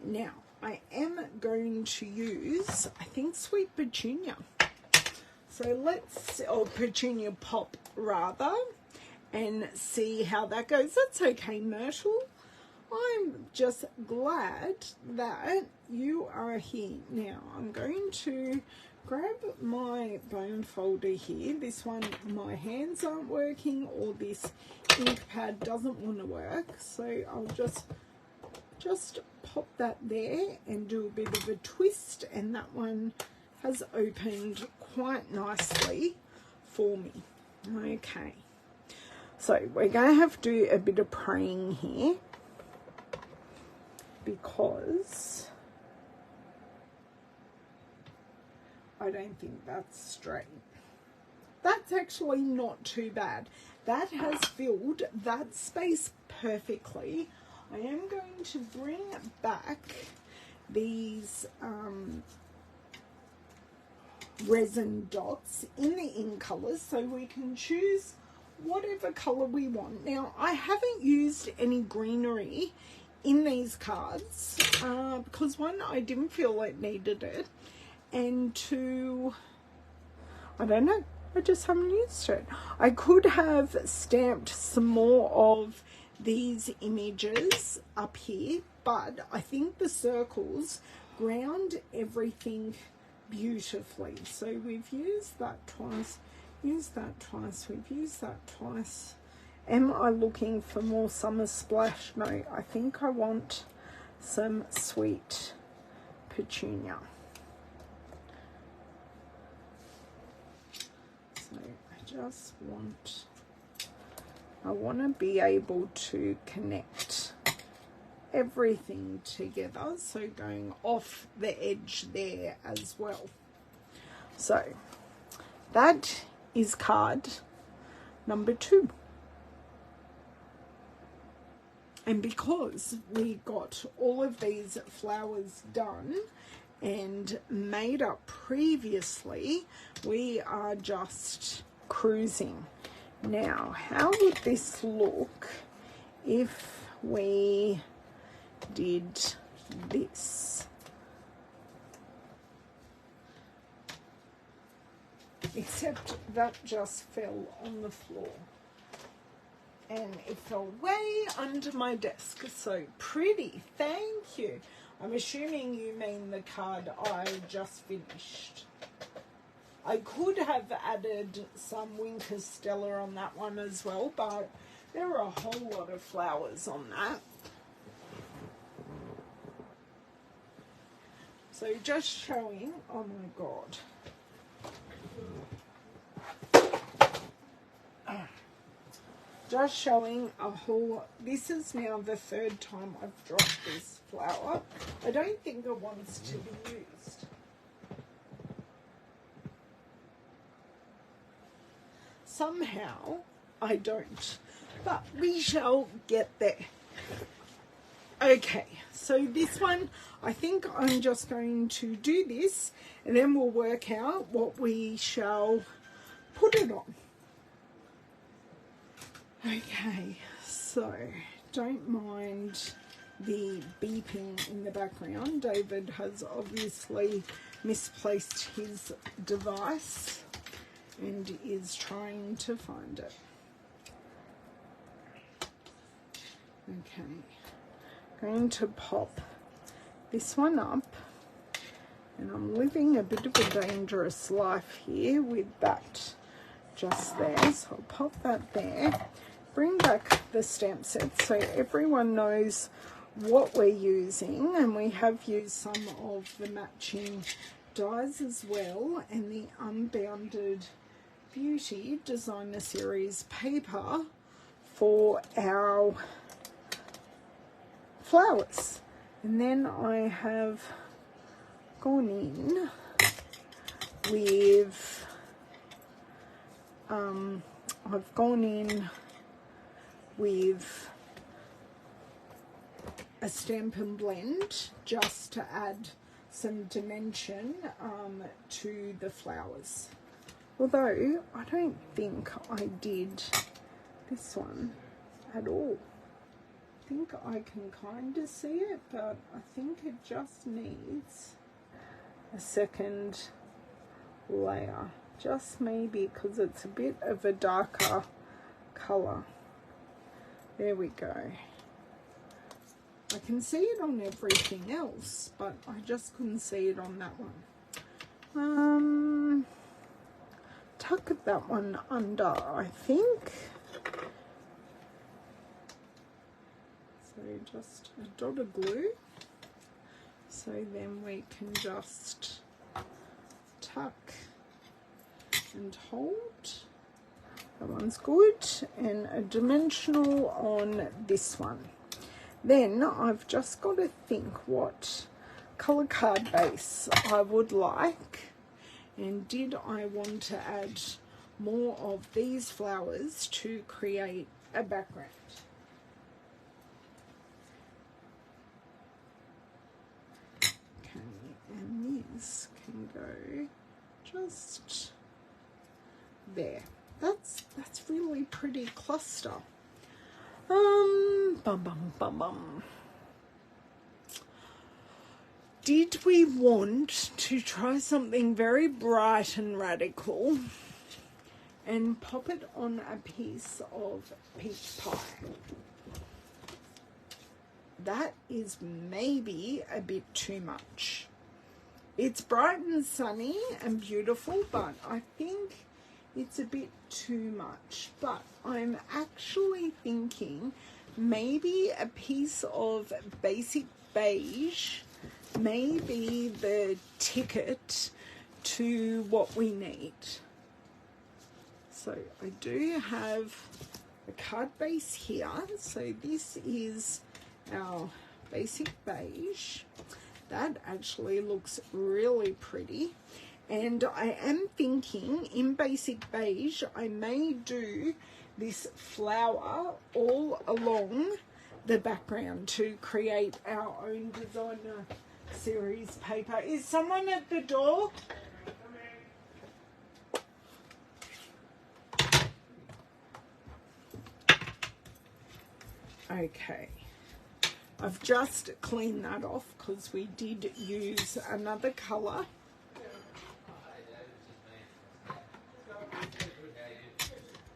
Now I am going to use, I think, Sweet Petunia. So let's, or Petunia Pop rather, and see how that goes. That's okay, Myrtle. I'm just glad that you are here. Now I'm going to grab my bone folder here. This one, my hands aren't working, or this ink pad doesn't want to work, so I'll just pop that there and do a bit of a twist, and that one has opened quite nicely for me. Okay, so we're going to have to do a bit of praying here, because I don't think that's straight. That's actually not too bad. That has filled that space perfectly. I am going to bring back these resin dots in the in colors, so we can choose whatever color we want. Now I haven't used any greenery in these cards because one, I didn't feel it needed it, and two, I don't know, I just haven't used it. I could have stamped some more of these images up here, but I think the circles ground everything beautifully. So we've used that twice, used that twice, we've used that twice. Am I looking for more Summer Splash? No, I think I want some Sweet Petunia. So I want to be able to connect everything together, so going off the edge there as well. So that is card number 2. And because we got all of these flowers done and made up previously, we are just cruising. Now, how would this look if we did this? Except that just fell on the floor. And it fell way under my desk. So pretty, thank you. I'm assuming you mean the card I just finished. I could have added some winter stella on that one as well, but there are a whole lot of flowers on that. So just showing, oh my God. Just showing a whole, this is now the third time I've dropped this flower. I don't think it wants to be used. Somehow I don't, but we shall get there. Okay, so this one, I think I'm just going to do this and then we'll work out what we shall put it on. Okay, so don't mind the beeping in the background. David has obviously misplaced his device and is trying to find it. Okay, going to pop this one up, and I'm living a bit of a dangerous life here with that just there, so I'll pop that there. Bring back the stamp set so everyone knows what we're using, and we have used some of the matching dies as well, and the Unbounded Beauty Designer Series paper for our flowers. And then I have gone in with I've gone in with a Stampin' Blend just to add some dimension to the flowers. Although I don't think I did this one at all. I think I can kind of see it, but I think it just needs a second layer. Just maybe because it's a bit of a darker colour. There we go. I can see it on everything else, but I just couldn't see it on that one. Tuck that one under, I think. So just a dot of glue. So then we can just tuck and hold. That one's good, and a dimensional on this one. Then I've just got to think what colour card base I would like, and did I want to add more of these flowers to create a background. Okay, and this can go just there. That's really pretty cluster. Did we want to try something very bright and radical and pop it on a piece of peach pie? That is maybe a bit too much. It's bright and sunny and beautiful, but I think it's a bit too much. But I'm actually thinking maybe a piece of basic beige may be the ticket to what we need. So I do have a card base here. So this is our basic beige. That actually looks really pretty. And I am thinking in basic beige, I may do this flower all along the background to create our own designer series paper. Is someone at the door? Okay. I've just cleaned that off because we did use another colour.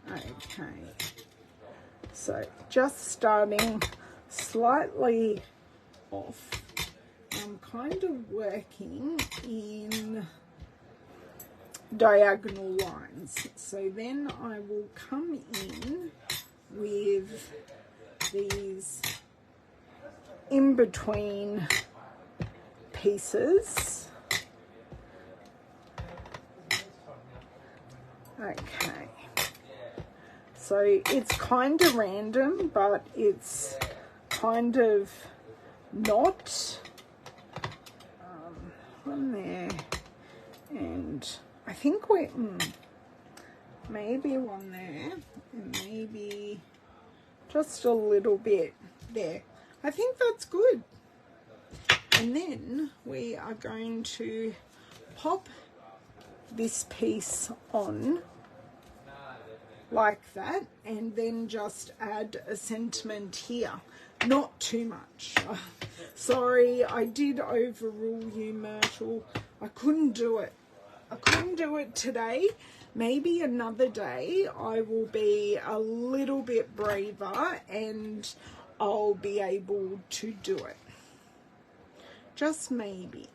Okay, so just starting slightly off. I'm kind of working in diagonal lines. So then I will come in with these in between pieces. Okay, so it's kind of random, but it's kind of not. One there, and I think we maybe one there, and maybe just a little bit there. I think that's good. And then we are going to pop this piece on like that, and then just add a sentiment here. Not too much. Sorry, I did overrule you, Myrtle. I couldn't do it. I couldn't do it today. Maybe another day I will be a little bit braver and I'll be able to do it. Just maybe.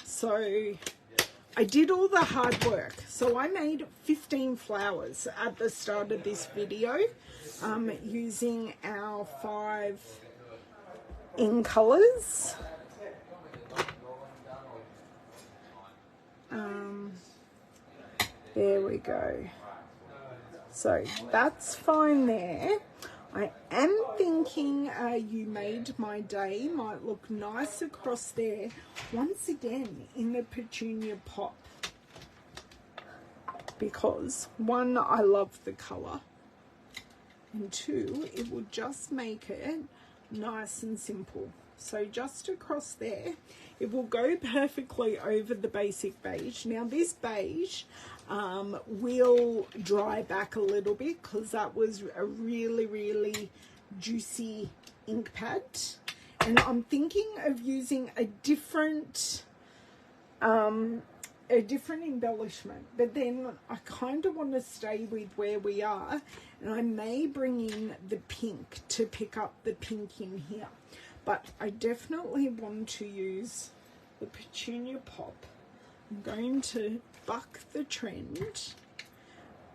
So I did all the hard work. So I made 15 flowers at the start of this video using our 5 in colors. There we go. So that's fine there. I am thinking You Made My Day might look nice across there. Once again, in the petunia pop. Because, 1, I love the colour. And 2, it will just make it nice and simple. So just across there, it will go perfectly over the basic beige. Now this beige will dry back a little bit because that was a really juicy ink pad. And I'm thinking of using a different embellishment, but then I kind of want to stay with where we are, and I may bring in the pink to pick up the pink in here, but I definitely want to use the petunia pop. I'm going to buck the trend,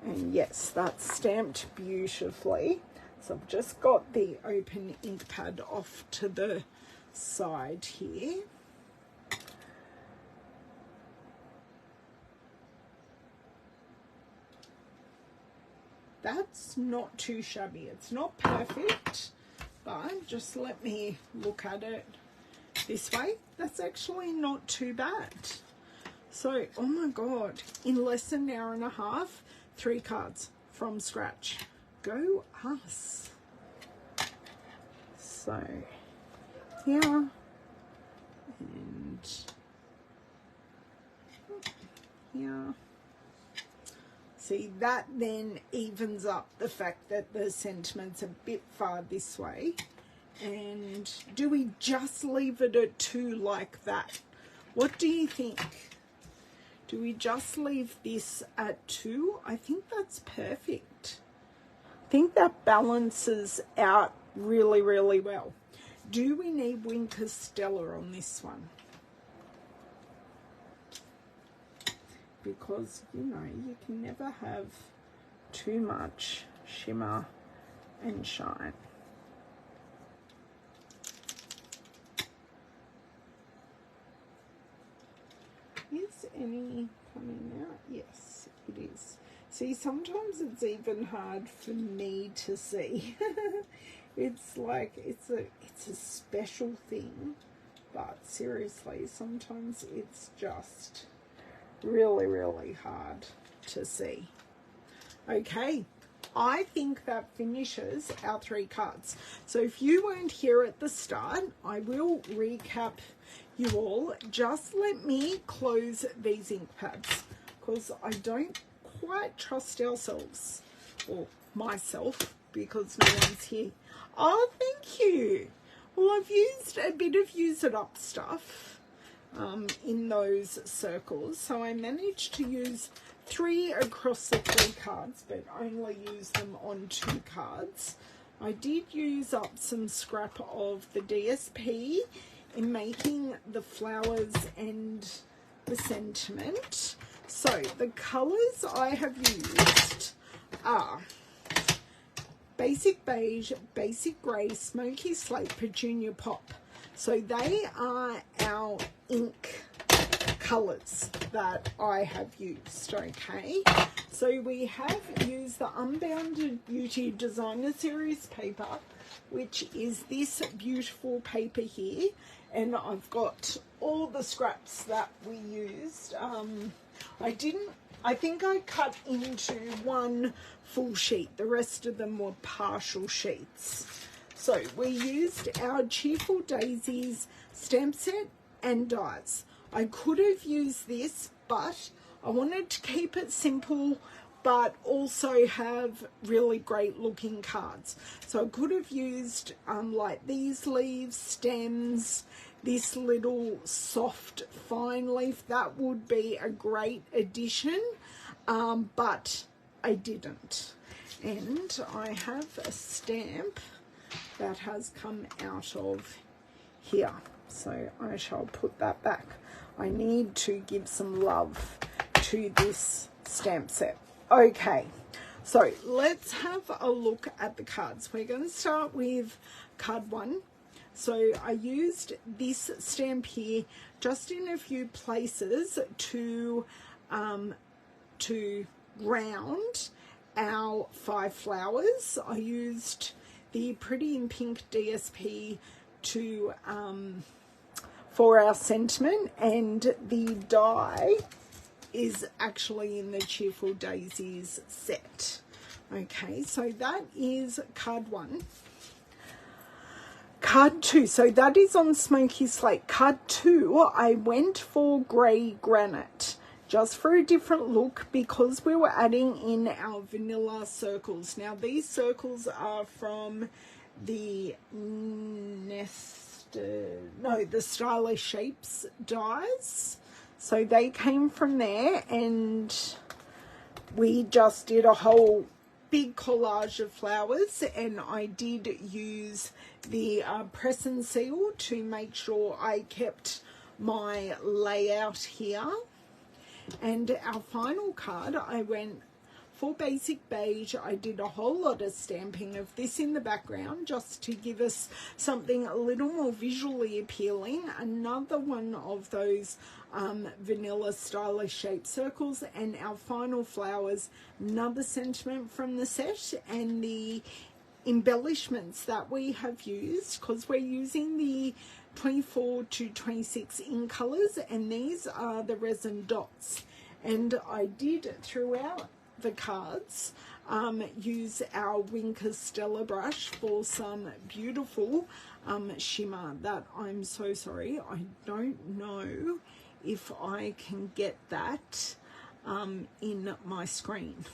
and yes, that's stamped beautifully. So I've just got the open ink pad off to the side here. That's not too shabby. It's not perfect, but just let me look at it this way. That's actually not too bad. So, oh my God, in less than an hour and a half, 3 cards from scratch. Go us. So, here, and here. See, that then evens up the fact that the sentiment's a bit far this way. And do we just leave it at 2 like that? What do you think? Do we just leave this at 2? I think that's perfect. I think that balances out really well. Do we need Winker Stella on this one? Because, you know, you can never have too much shimmer and shine. Is any coming out? Yes, it is. See, sometimes it's even hard for me to see. It's like, it's a special thing, but seriously, sometimes it's just really hard to see. Okay, I think that finishes our 3 cards. So if you weren't here at the start, I will recap you all. Just let me close these ink pads because I don't quite trust ourselves, or myself, because no one's here. Oh, thank you. Well, I've used a bit of Use It Up stuff in those circles, so I managed to use 3 across the 3 cards, but only use them on 2 cards. I did use up some scrap of the DSP in making the flowers and the sentiment. So the colours I have used are Basic Beige, Basic Grey, Smoky Slate, Petunia Pop. So they are our ink colours that I have used, okay? So we have used the Unbounded Beauty Designer Series paper, which is this beautiful paper here, and I've got all the scraps that we used. I think I cut into one full sheet. The rest of them were partial sheets. So we used our Cheerful Daisies stamp set and dies. I could have used this, but I wanted to keep it simple but also have really great looking cards. So I could have used like these leaves, stems, this little soft fine leaf. That would be a great addition, but I didn't. And I have a stamp that has come out of here, so I shall put that back. I need to give some love to this stamp set. Okay, so let's have a look at the cards. We're going to start with card 1. So I used this stamp here just in a few places to round our 5 flowers. I used the Pretty in Pink DSP to for our sentiment, and the die is actually in the Cheerful Daisies set. Okay, so that is card 1. Card 2, so that is on Smoky Slate. Card 2, I went for Grey Granite, just for a different look, because we were adding in our vanilla circles. Now these circles are from the the Stylish Shapes dies. So they came from there, and we just did a whole big collage of flowers, and I did use the press and seal to make sure I kept my layout here. And our final card, I went for Basic Beige. I did a whole lot of stamping of this in the background just to give us something a little more visually appealing. Another one of those vanilla Stylish Shape circles, and our final flowers, another sentiment from the set, and the embellishments that we have used, because we're using the 24 to 26 in colors, and these are the resin dots. And I did throughout the cards use our Winker Stella brush for some beautiful shimmer that I'm so sorry I don't know if I can get that in my screen.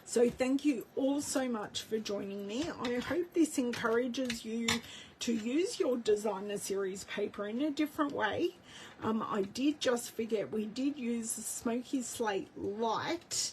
So thank you all so much for joining me. I hope this encourages you to use your designer series paper in a different way. I did just forget, we did use the Smoky Slate Light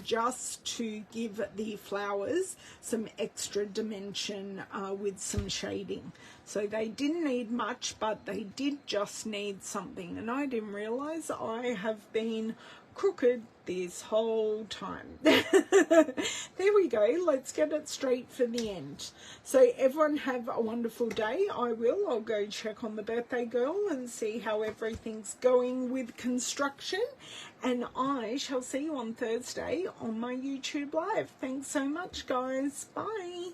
just to give the flowers some extra dimension with some shading. So they didn't need much, but they did just need something, and I didn't realize I have been crooked this whole time. There we go. Let's get it straight for the end. So everyone have a wonderful day. I'll go check on the birthday girl and see how everything's going with construction, and I shall see you on Thursday on my YouTube live. Thanks so much, guys. Bye.